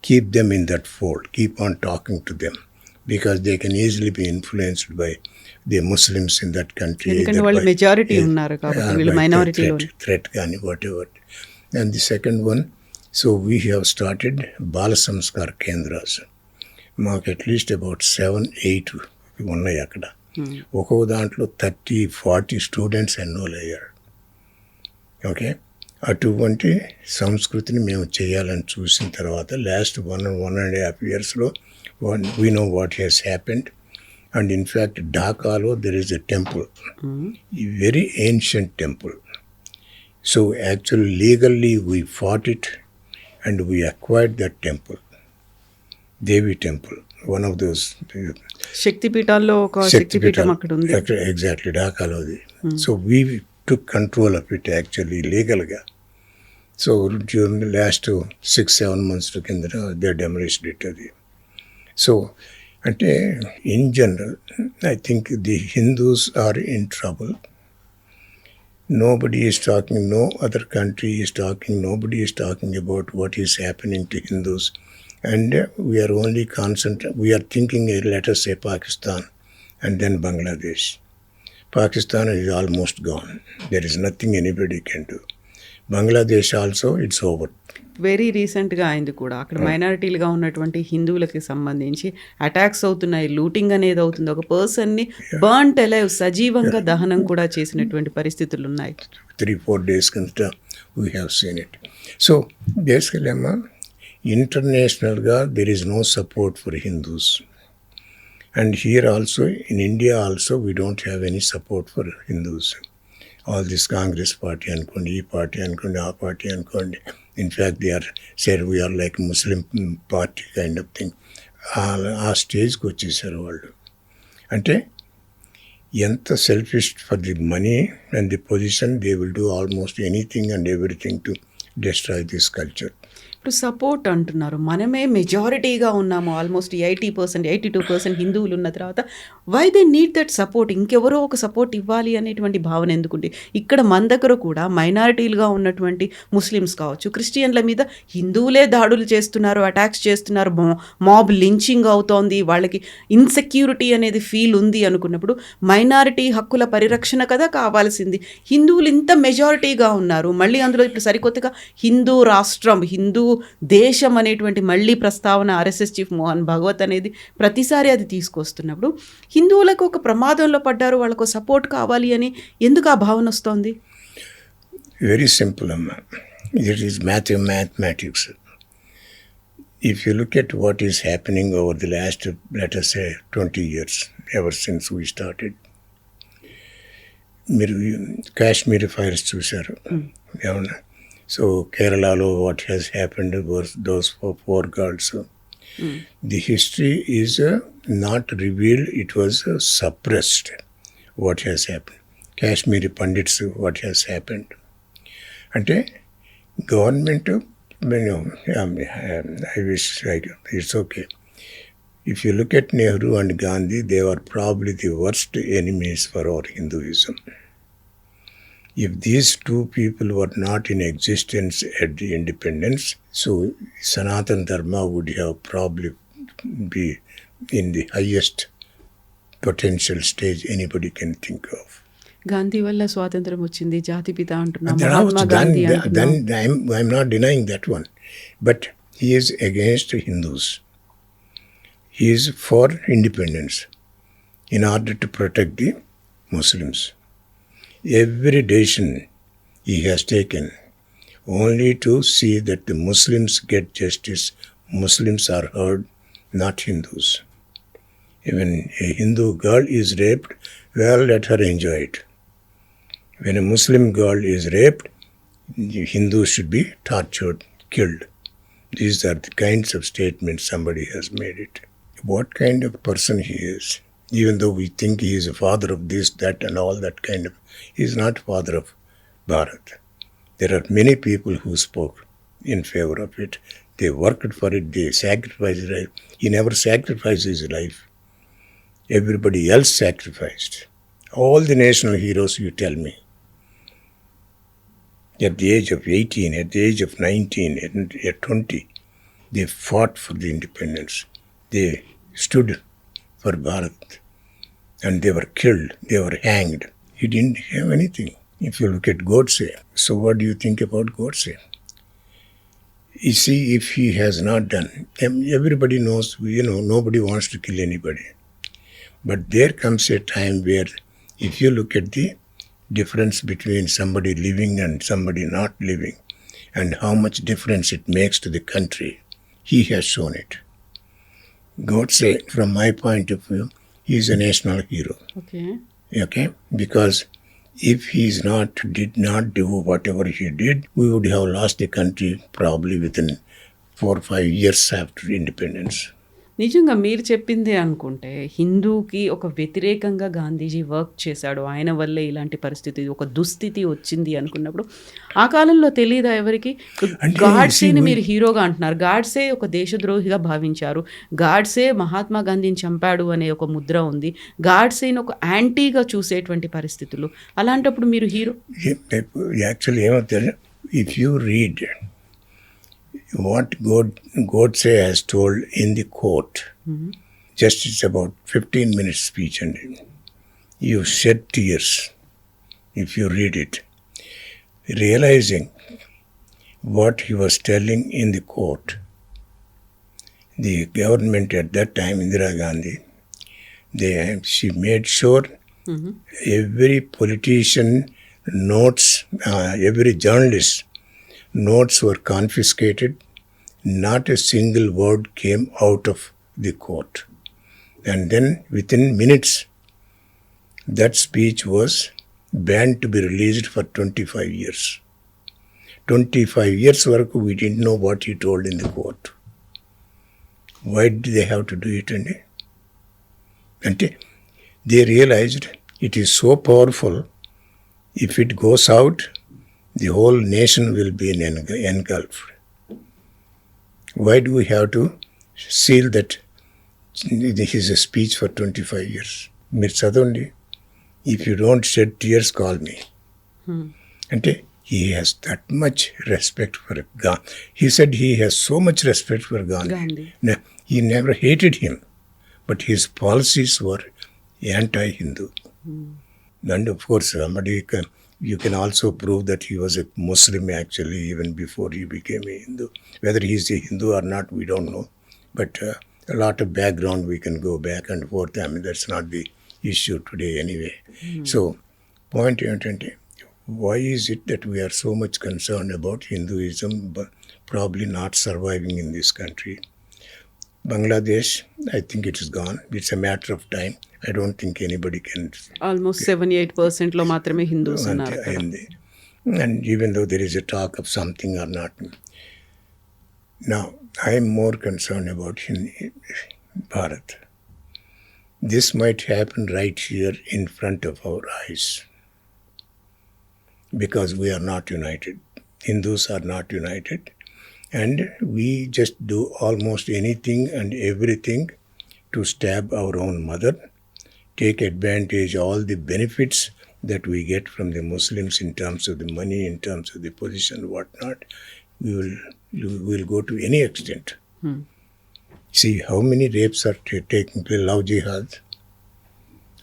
keep them in that fold, keep on talking to them because they can easily be influenced by the Muslims in that country. ఎందుకంటే వాళ్ళు majority ఉన్నారు కాబట్టి వీళ్ళు మైనారిటీలో threat కానీ whatever. And the second one, so we have started Bala Samskar Kendras. మాకు at least about 7-8 ఉన్నాయి అక్కడ. ఒక్కొక్క దాంట్లో 30-40 స్టూడెంట్స్ ఎన్రోల్ అయ్యారు. ఓకే, అటువంటి సంస్కృతిని మేము చేయాలని చూసిన తర్వాత last 1.5 yearsలో we know what has happened. And in fact, Dhakalo, there is a temple, a very ancient temple. So actually, legally, we fought it and we acquired that temple, Devi temple, one of those. శక్తిపీఠాల్లో ఒక శక్తిపీఠం అక్కడ ఉంది. Exactly, Dhakaloది. So we took control of it actually legally. So during the last 6-7 months, they demolished it. So, అంటే in general, I think the Hindus are in trouble. Nobody is talking, no other country is talking, nobody is talking about what is happening to Hindus. And we are only we are thinking, let us say Pakistan and then Bangladesh. Pakistan is almost gone. There is nothing anybody can do. Bangladesh also, it's over. Very రీసెంట్గా అయింది కూడా. అక్కడ మైనారిటీలుగా ఉన్నటువంటి హిందువులకి సంబంధించి attacks అవుతున్నాయి, looting అనేది అవుతుంది, ఒక పర్సన్ని బర్న్ట్ అలైవ్ సజీవంగా దహనం కూడా చేసినటువంటి పరిస్థితులు ఉన్నాయి. 3-4 days we have seen it. So basically, international there is no support for Hindus. And here also, in India also, we don't have any support for Hindus. All this Congress party and E party and A party and in fact they are said we are like Muslim party kind of thing. ఆ స్టేజ్కి వచ్చేసారు వాళ్ళు. అంటే ఎంత selfish for the money and the position, they will do almost anything and everything to destroy this culture. ఇప్పుడు support అంటున్నారు, మనమే మెజారిటీగా ఉన్నాము, ఆల్మోస్ట్ 80%, 82% హిందువులు ఉన్న తర్వాత why they need that support? ఇంకెవరో ఒక సపోర్ట్ ఇవ్వాలి అనేటువంటి భావన ఎందుకుంటే, ఇక్కడ మన దగ్గర కూడా మైనారిటీలుగా ఉన్నటువంటి ముస్లిమ్స్ కావచ్చు, క్రిస్టియన్ల మీద హిందువులే దాడులు చేస్తున్నారు, అటాక్స్ చేస్తున్నారు, మాబ్ లించింగ్ అవుతోంది, వాళ్ళకి ఇన్సెక్యూరిటీ అనేది ఫీల్ ఉంది అనుకున్నప్పుడు మైనారిటీ హక్కుల పరిరక్షణ కదా కావాల్సింది. హిందువులు ఇంత మెజారిటీగా ఉన్నారు, మళ్ళీ అందులో ఇప్పుడు సరికొత్తగా హిందూ రాష్ట్రం, హిందూ దేశం అనేటువంటి మళ్ళీ ప్రస్తావన ఆర్ఎస్ఎస్ చీఫ్ మోహన్ భగవత్ అనేది ప్రతిసారి అది తీసుకొస్తున్నప్పుడు హిందువులకు ఒక ప్రమాదంలో పడ్డారు, వాళ్ళకు సపోర్ట్ కావాలి అని ఎందుకు ఆ భావన వస్తోంది? వెరీ సింపుల్ అమ్మా, it is mathematics. If you look at what is happening over the last, let us say, 20 years, ever since we started, మీరు కాశ్మీర్ ఫైర్స్ చూశారు ఏమన్నా? So Kerala, what has happened was those four girls. The history is not revealed, it was suppressed. What has happened? Kashmiri Pandits, what has happened? Ante government, I wish it's okay. If you look at Nehru and Gandhi, they were probably the worst enemies for our Hinduism. If these two people were not in existence at the independence, so Sanatana Dharma would have probably be in the highest potential stage anybody can think of. Gandhi వల్ల స్వాతంత్రం వచ్చింది, జాతిపిత అంటున్నాం, I'm not denying that one. But he is against Hindus. He is for independence in order to protect the Muslims. Every decision he has taken only to see that the Muslims get justice. Muslims are heard, not Hindus. When a Hindu girl is raped, well, let her enjoy it. When a Muslim girl is raped, Hindus should be tortured, killed. These are the kinds of statements somebody has made it. What kind of person he is? Even though we think he is a father of this, that and all that kind of, he is not father of Bharat. There are many people who spoke in favor of it. They worked for it, they sacrificed it. He never sacrificed his life. Everybody else sacrificed. All the national heroes, you tell me. At the age of 18, at the age of 19, at 20, they fought for the independence. They stood for Bharat, and they were killed, they were hanged. He didn't have anything. If you look at Godse, so what do you think about Godse? You see, if he has not done, everybody knows, nobody wants to kill anybody. But there comes a time where if you look at the difference between somebody living and somebody not living, and how much difference it makes to the country, he has shown it. Godse, from my point of view, he is a national hero. Okay? Because if he did not do whatever he did, we would have lost the country probably within 4 or 5 years after independence. నిజంగా మీరు చెప్పిందే అనుకుంటే హిందూకి ఒక వ్యతిరేకంగా Gandhiji work చేశాడు, ఆయన వల్లే ఇలాంటి పరిస్థితి, ఒక దుస్థితి వచ్చింది అనుకున్నప్పుడు ఆ కాలంలో తెలియదా ఎవరికి? గాడ్సేని మీరు హీరోగా అంటున్నారు, గాడ్సే ఒక దేశద్రోహిగా భావించారు, గాడ్సే మహాత్మా గాంధీని చంపాడు అనే ఒక ముద్ర ఉంది, గాడ్సేని ఒక యాంటీగా చూసేటువంటి పరిస్థితులు, అలాంటప్పుడు మీరు హీరో? యాక్చువల్లీ ఏమవుతుంది, if you read what Godse has told in the court, just it's about 15 minutes speech, and you shed tears if you read it. realizing what he was telling in the court, the government at that time, Indira Gandhi, she made sure every politician notes, every journalist notes were confiscated. Not a single word came out of the court. And then within minutes, that speech was banned to be released for 25 years. 25 years work, we didn't know what he told in the court. Why did they have to do it? And they realized it is so powerful, if it goes out, the whole nation will be engulfed. Why do we have to seal that his speech for 25 years? Mir chadavandi. If you don't shed tears, call me. And he has that much respect for Gandhi. He said he has so much respect for Gandhi. He never hated him, but his policies were anti-Hindu. And of course, you can also prove that he was a Muslim actually even before he became a Hindu. Whether he's a Hindu or not, we don't know. But a lot of background we can go back and forth. I mean, that's not the issue today anyway. So, point ఏంటంటే, why is it that we are so much concerned about Hinduism but probably not surviving in this country? Bangladesh, I think it is gone. It's a matter of time. I don't think anybody can. Almost 78% లో మాత్రమే Hindus ఉన్నారు అక్కడ. And even though there is a talk of something or not. Now, I am more concerned about Bharat. This might happen right here in front of our eyes. Because we are not united. Hindus are not united. And we just do almost anything and everything to stab our own mother, take advantage of all the benefits that we get from the Muslims in terms of the money, in terms of the position, whatnot. We will go to any extent. See how many rapes are taking place, love jihad.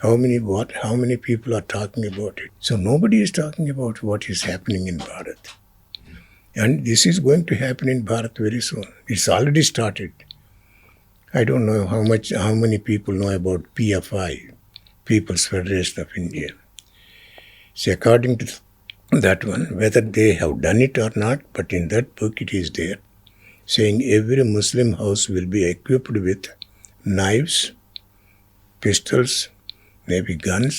How many people are talking about it? So nobody is talking about what is happening in Bharat. And this is going to happen in Bharat very soon. It's already started. I don't know how many people know about PFI, People's Federation of India. See, according to that one, whether they have done it or not, but in that book it is there, saying every Muslim house will be equipped with knives, pistols, maybe guns,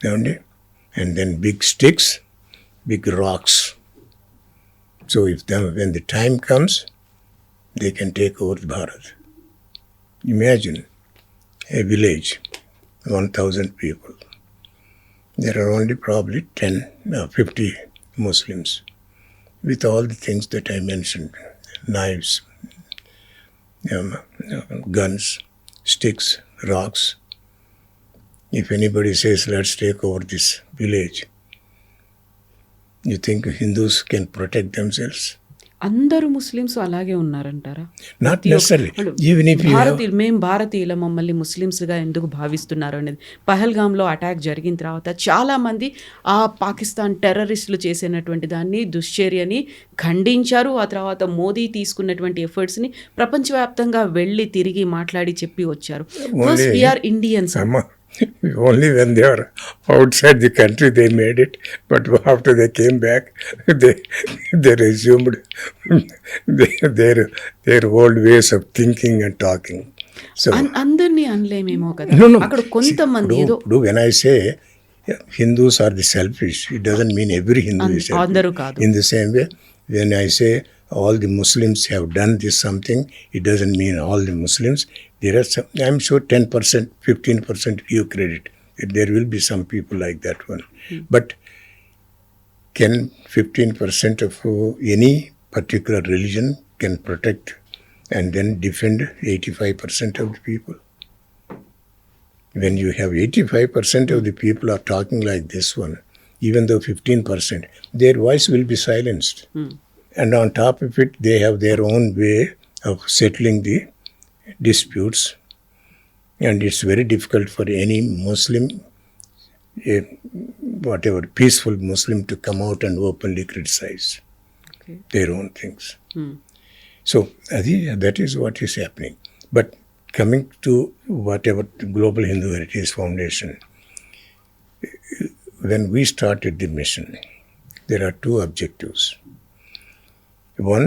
and then big sticks, big rocks. So when the time comes, they can take over Bharat. Imagine a village, 1,000 people. There are only probably 50 Muslims with all the things that I mentioned, knives, guns, sticks, rocks. If anybody says, let's take over this village, you think Hindus can protect themselves? అందరూ Muslims అలాగే ఉన్నారంటారా? Not necessarily. Even if మేము భారతీయుల మమ్మల్ని ముస్లిమ్స్గా ఎందుకు భావిస్తున్నారు అనేది పహల్గామ్లో attack జరిగిన తర్వాత చాలామంది ఆ పాకిస్తాన్ టెర్రరిస్టులు చేసినటువంటి దాన్ని దుశ్చర్యని ఖండించారు. ఆ తర్వాత మోదీ తీసుకున్నటువంటి ఎఫర్ట్స్ని ప్రపంచవ్యాప్తంగా వెళ్ళి తిరిగి మాట్లాడి చెప్పి వచ్చారు. First we are Indians. Only when they are outside the country they made it, but after they came back, they resumed their old ways of thinking and talking. So అందరినీ అనలేమేమో కదా, అక్కడ కొంతమంది ఏదో. When I say Hindus are the selfish, it doesn't mean every Hindu is selfish. అందరూ కాదు. In the same way, when I say all the Muslims have done this something, it doesn't mean all the Muslims. There are some, I'm sure 10%, 15% give credit. There will be some people like that one. But can 15% of any particular religion can protect and then defend 85% of the people? When you have 85% of the people are talking like this one, even though 15%, their voice will be silenced. And on top of it, they have their own way of settling the disputes. And it's very difficult for any Muslim a whatever peaceful Muslim to come out and openly criticize their own things. So that is what is happening. But coming to whatever Global Hindu Heritage Foundation, when we started the mission, there are two objectives. One,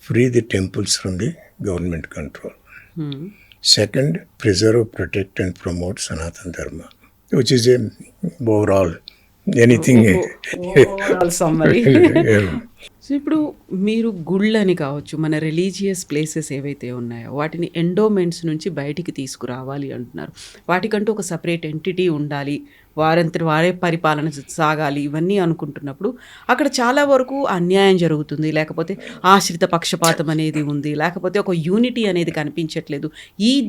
free the temples from the government control. Second, preserve, protect and promote Sanatana Dharma, which is a overall anything. Overall summary. Yeah. So ఇప్పుడు మీరు గుళ్ళని కావచ్చు, మన religious places ఏవైతే ఉన్నాయో వాటిని endowments నుంచి బయటికి తీసుకురావాలి అంటున్నారు. వాటికంటూ ఒక సపరేట్ ఎంటిటీ ఉండాలి, వారంతటి వారే పరిపాలన సాగాలి, ఇవన్నీ అనుకుంటున్నప్పుడు అక్కడ చాలా వరకు అన్యాయం జరుగుతుంది, లేకపోతే ఆశ్రిత పక్షపాతం అనేది ఉంది, లేకపోతే ఒక యూనిటీ అనేది కనిపించట్లేదు.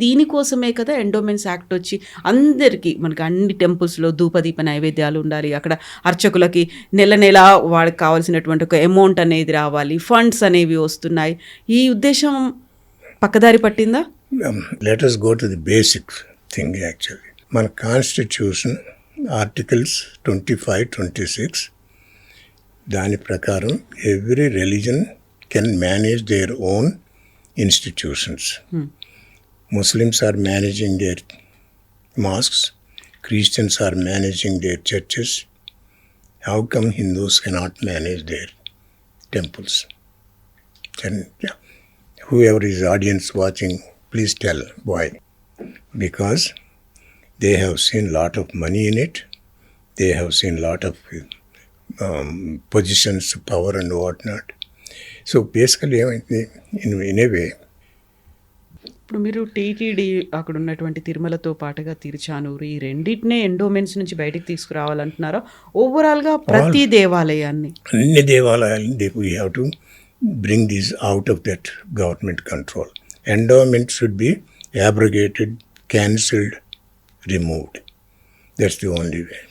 దీనికోసమే కదా ఎండోమెంట్స్ యాక్ట్ వచ్చి అందరికీ మనకి అన్ని టెంపుల్స్లో ధూపదీప నైవేద్యాలు ఉండాలి, అక్కడ అర్చకులకి నెల నెల వాళ్ళకి కావాల్సినటువంటి ఒక అమౌంట్ అనేది రావాలి, ఫండ్స్ అనేవి వస్తున్నాయి. ఈ ఉద్దేశం పక్కదారి పట్టిందా? Let us go to the basic thing actually. మన కాన్స్టిట్యూషన్ ఆర్టికల్స్ 25, 26 దాని ప్రకారం every religion can manage their own institutions. Muslims are managing their mosques, Christians are managing their churches. How come Hindus cannot manage their temples? And whoever is audience watching, please tell why. Because they have seen lot of money in it. They have seen lot of positions, power and whatnot. So basically, in a way, ఇప్పుడు మీరు TTD అక్కడ ఉన్నటువంటి తిరుమలతో పాటుగా తిరుచానూరు, ఈ రెండింటినే endowments నుంచి బయటికి తీసుకురావాలంటున్నారా? ఓవరాల్గా ప్రతి దేవాలయాన్ని, అన్ని దేవాలయాలని we have to bring these out of that government control. Endowment should be abrogated, cancelled, removed. That's the only way.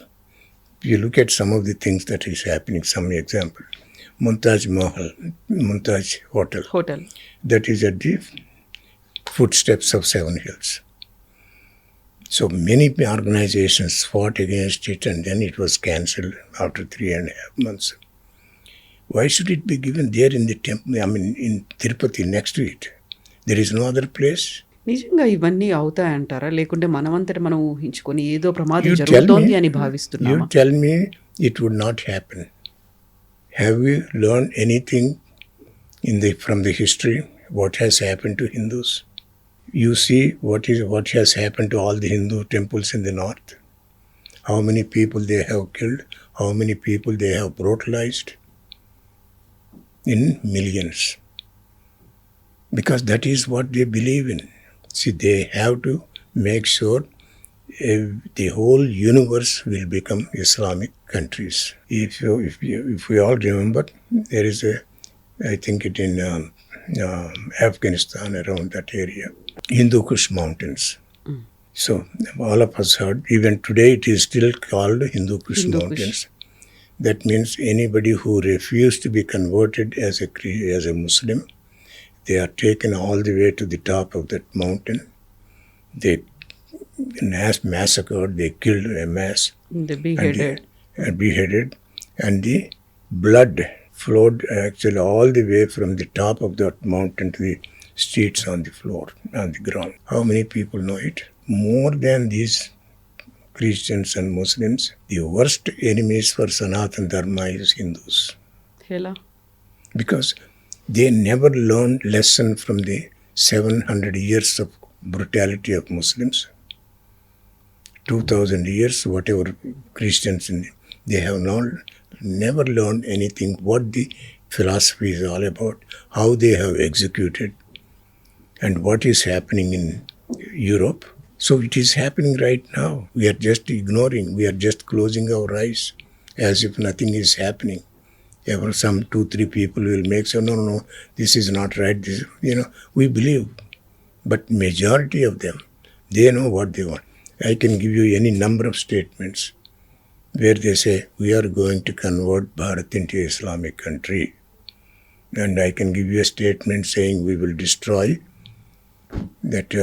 If you look at some of the things that is happening, some example, Mumtaz Hotel. That is at the footsteps of Seven Hills. So many organizations fought against it and then it was cancelled after 3.5 months. Why should it be given there in the temple, in Tirupati next to it? There is no other place. నిజంగా ఇవన్నీ అవుతాయంటారా, లేకుంటే మనమంతట మనం ఊహించుకొని ఏదో ప్రమాదం జరుగుతోంది అని భావిస్తున్నామా? You tell me it would not happen. Have we learned anything from the history? What has happened to Hindus? You see what has happened to all the Hindu temples in the north. How many people they have killed, how many people they have brutalized in millions. Because that is what they believe in. See, they have to make sure the whole universe will become Islamic countries. If we all remember, there is I think it in Afghanistan, around that area, Hindu Kush mountains. So all of us heard, even today it is still called Hindu Kush mountains. That means anybody who refused to be converted as a Muslim, they are taken all the way to the top of that mountain. They massacred, they killed en masse. They beheaded. And the blood flowed actually all the way from the top of that mountain to the streets on the floor, on the ground. How many people know it? More than these Christians and Muslims, the worst enemies for Sanatana Dharma is Hindus. Hela. Because they never learned lesson from the 700 years of brutality of Muslims. 2000 years, whatever Christians, they have never learned anything what the philosophy is all about, how they have executed, and what is happening in Europe. So it is happening right now. We are just ignoring, we are just closing our eyes as if nothing is happening. Ever some 2-3 people will make say, no, this is not right. This, we believe. But majority of them, they know what they want. I can give you any number of statements where they say, we are going to convert Bharat into Islamic country. And I can give you a statement saying we will destroy that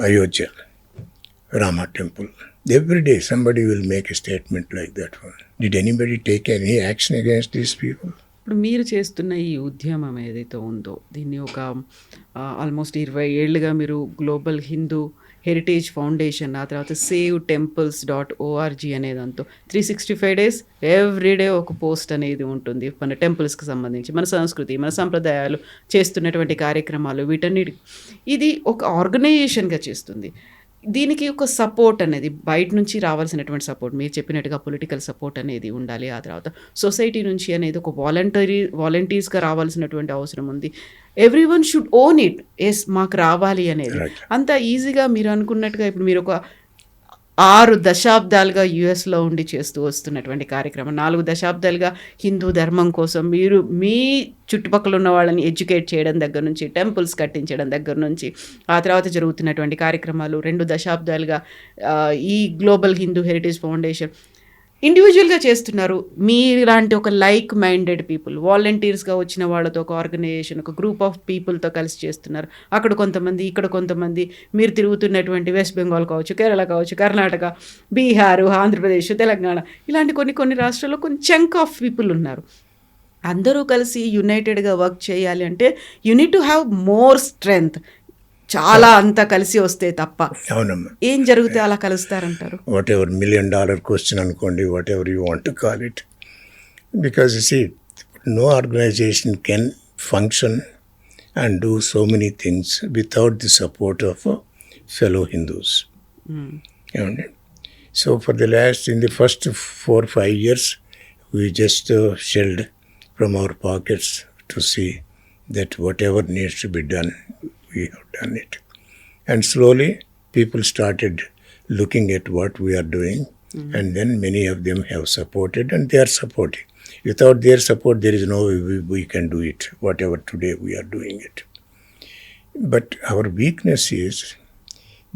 Ayodhya, Rama temple. Every day somebody will make a statement like that one. Did anybody take any action against these people? ఇప్పుడు మీరు చేస్తున్న ఈ ఉద్యమం ఏదైతే ఉందో దీన్ని ఒక almost 20 ఏళ్ళుగా మీరు గ్లోబల్ హిందూ హెరిటేజ్ ఫౌండేషన్, ఆ తర్వాత SaveTemples.org అనే దాంతో 365 days ఎవ్రీడే ఒక పోస్ట్ అనేది ఉంటుంది మన టెంపుల్స్కి సంబంధించి, మన సంస్కృతి, మన సంప్రదాయాలు, చేస్తున్నటువంటి కార్యక్రమాలు, వీటన్నిటి ఇది ఒక ఆర్గనైజేషన్గా చేస్తుంది. దీనికి ఒక సపోర్ట్ అనేది బయట నుంచి రావాల్సినటువంటి సపోర్ట్, మీరు చెప్పినట్టుగా పొలిటికల్ సపోర్ట్ అనేది ఉండాలి. ఆ తర్వాత సొసైటీ నుంచి అనేది ఒక వాలంటీర్స్గా రావాల్సినటువంటి అవసరం ఉంది. Everyone should own it. Yes, మాకు రావాలి అనేది అంత ఈజీగా మీరు అనుకున్నట్టుగా ఇప్పుడు మీరు ఒక 6 దశాబ్దాలుగా యుఎస్లో ఉండి చేస్తూ వస్తున్నటువంటి కార్యక్రమం, 4 దశాబ్దాలుగా హిందూ ధర్మం కోసం మీరు మీ చుట్టుపక్కల ఉన్న వాళ్ళని ఎడ్యుకేట్ చేయడం దగ్గర నుంచి, టెంపుల్స్ కట్టించడం దగ్గర నుంచి, ఆ తర్వాత జరుగుతున్నటువంటి కార్యక్రమాలు, 2 దశాబ్దాలుగా ఈ గ్లోబల్ హిందూ హెరిటేజ్ ఫౌండేషన్ ఇండివిజువల్గా చేస్తున్నారు. మీలాంటి ఒక లైక్ మైండెడ్ పీపుల్, వాలంటీర్స్గా వచ్చిన వాళ్ళతో ఒక ఆర్గనైజేషన్, ఒక గ్రూప్ ఆఫ్ పీపుల్తో కలిసి చేస్తున్నారు. అక్కడ కొంతమంది, ఇక్కడ కొంతమంది, మీరు తిరుగుతున్నటువంటి వెస్ట్ బెంగాల్ కావచ్చు, కేరళ కావచ్చు, కర్ణాటక, బీహారు, ఆంధ్రప్రదేశ్, తెలంగాణ, ఇలాంటి కొన్ని రాష్ట్రాల్లో కొన్ని చంక్ ఆఫ్ పీపుల్ ఉన్నారు. అందరూ కలిసి యునైటెడ్గా వర్క్ చేయాలి అంటే you need to have more strength. చాలా అంతా కలిసి వస్తే తప్ప అవునమ్మా. ఏం జరిగితే అలా కలుస్తారంటారు? వాట్ ఎవర్ $1 million క్వశ్చన్ అనుకోండి, whatever you want to call it, because you see no organisation can function and do so many things without the support of fellow Hindus. ఏమండి? So for the last in the first 4-5 years we just shelled from our pockets to see that whatever needs to be done, we have done it. And slowly people started looking at what we are doing, and then many of them have supported and they are supporting. Without their support, there is no way we can do it, whatever today we are doing it. But our weakness is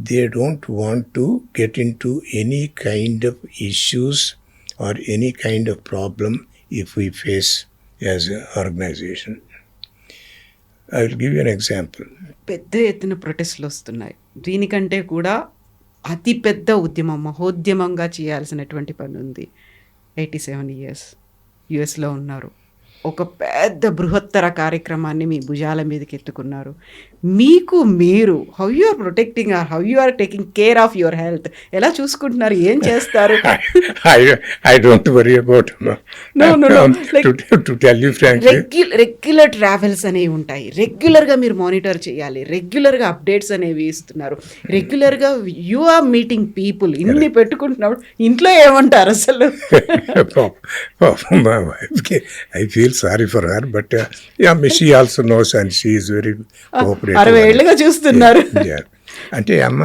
they don't want to get into any kind of issues or any kind of problem if we face as an organization. I will give you an example. పెద్ద ఎత్తున ప్రొటెస్ట్లు వస్తున్నాయి. దీనికంటే కూడా అతి పెద్ద ఉద్యమం, మహోద్యమంగా చేయాల్సినటువంటి పని ఉంది. 87 years యుఎస్లో ఉన్నారు. ఒక పెద్ద బృహత్తర కార్యక్రమాన్ని మీ భుజాల మీదకి ఎత్తుకున్నారు. మీకు మీరు how you are protecting or how you are taking care of your health, ఎలా చూసుకుంటున్నారు, ఏం చేస్తారు? I don't worry about No. Like, to tell you frankly, regular travels అనేవి ఉంటాయి. రెగ్యులర్గా మీరు మానిటర్ చేయాలి. రెగ్యులర్గా అప్డేట్స్ అనేవి ఇస్తున్నారు. రెగ్యులర్గా యు ఆర్ మీటింగ్ పీపుల్. ఇన్ని పెట్టుకుంటున్నప్పుడు ఇంట్లో ఏమంటారు అసలు? my wife, I feel sorry for her, but she also knows and she is very cooperative. 60 ఏళ్ళుగా చూస్తున్నారు. Yeah. అంటే అమ్మ,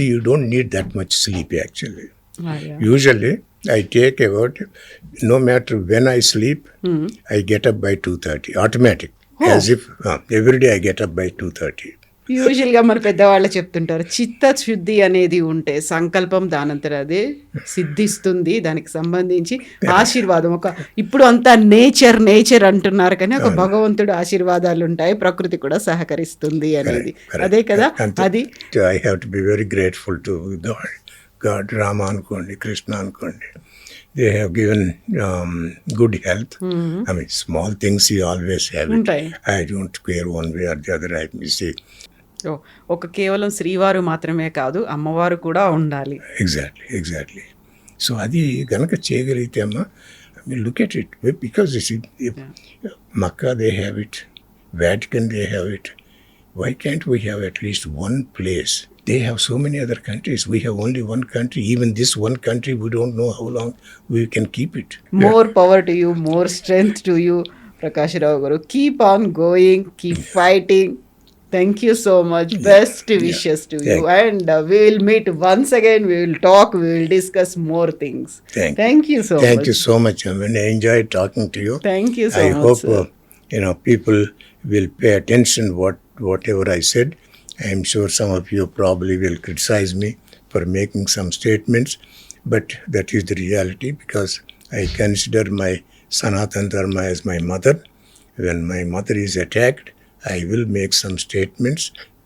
you don't need that much sleep actually. Usually I take about, no matter when I sleep, I get up by 2:30 automatic. As if every day I get up by 2:30. యూజువల్గా మన పెద్దవాళ్ళు చెప్తుంటారు, చిత్తశుద్ధి అనేది ఉంటే సంకల్పం దానంతర అదే సిద్ధిస్తుంది. దానికి సంబంధించి ఆశీర్వాదం, ఒక ఇప్పుడు అంతా నేచర్ అంటున్నారు కానీ ఒక భగవంతుడు ఆశీర్వాదాలు ఉంటాయి, ప్రకృతి కూడా సహకరిస్తుంది అనేది. అదే కదా అది. I have to be very grateful to God, Rama అనుకోండి, కృష్ణ అనుకోండి. They have given good health. I mean, small things you always have it. I don't care one way or the other. I say. ఒక కేవలం శ్రీవారు మాత్రమే కాదు, అమ్మవారు కూడా ఉండాలి. Exactly. So అది గనక చేయగలిగితే అమ్మ, I mean, look at it. Because Makkah they have it, Vatican they have it. Why can't we have at least one place? They have so many other countries. We have only one country. Even this one country, we don't know how long we can keep it. More power to you, more strength to you, Prakash Rao Garu. Keep on going, keep fighting. Thank you so much. Best wishes to you. And we will meet once again. We will talk. We will discuss more things. Thank you so much. Thank you so much. I mean, I enjoyed talking to you. Thank you so much. I hope people will pay attention whatever I said. I am sure some of you probably will criticize me for making some statements, but that is the reality, because I consider my Sanatan Dharma as my mother. When my mother is attacked, I will make some statements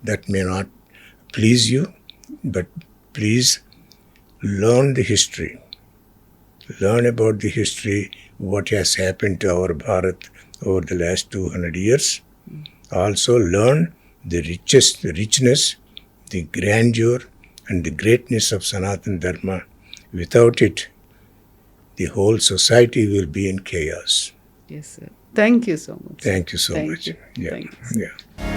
that may not please you, but please learn the history. Learn about the history, what has happened to our Bharat over the last 200 years. Also learn the richness, the grandeur and the greatness of Sanatana Dharma. Without it, the whole society will be in chaos. Yes, sir. Thank you so much. Thank you so Thank much. you. Yeah. Thank you. Yeah.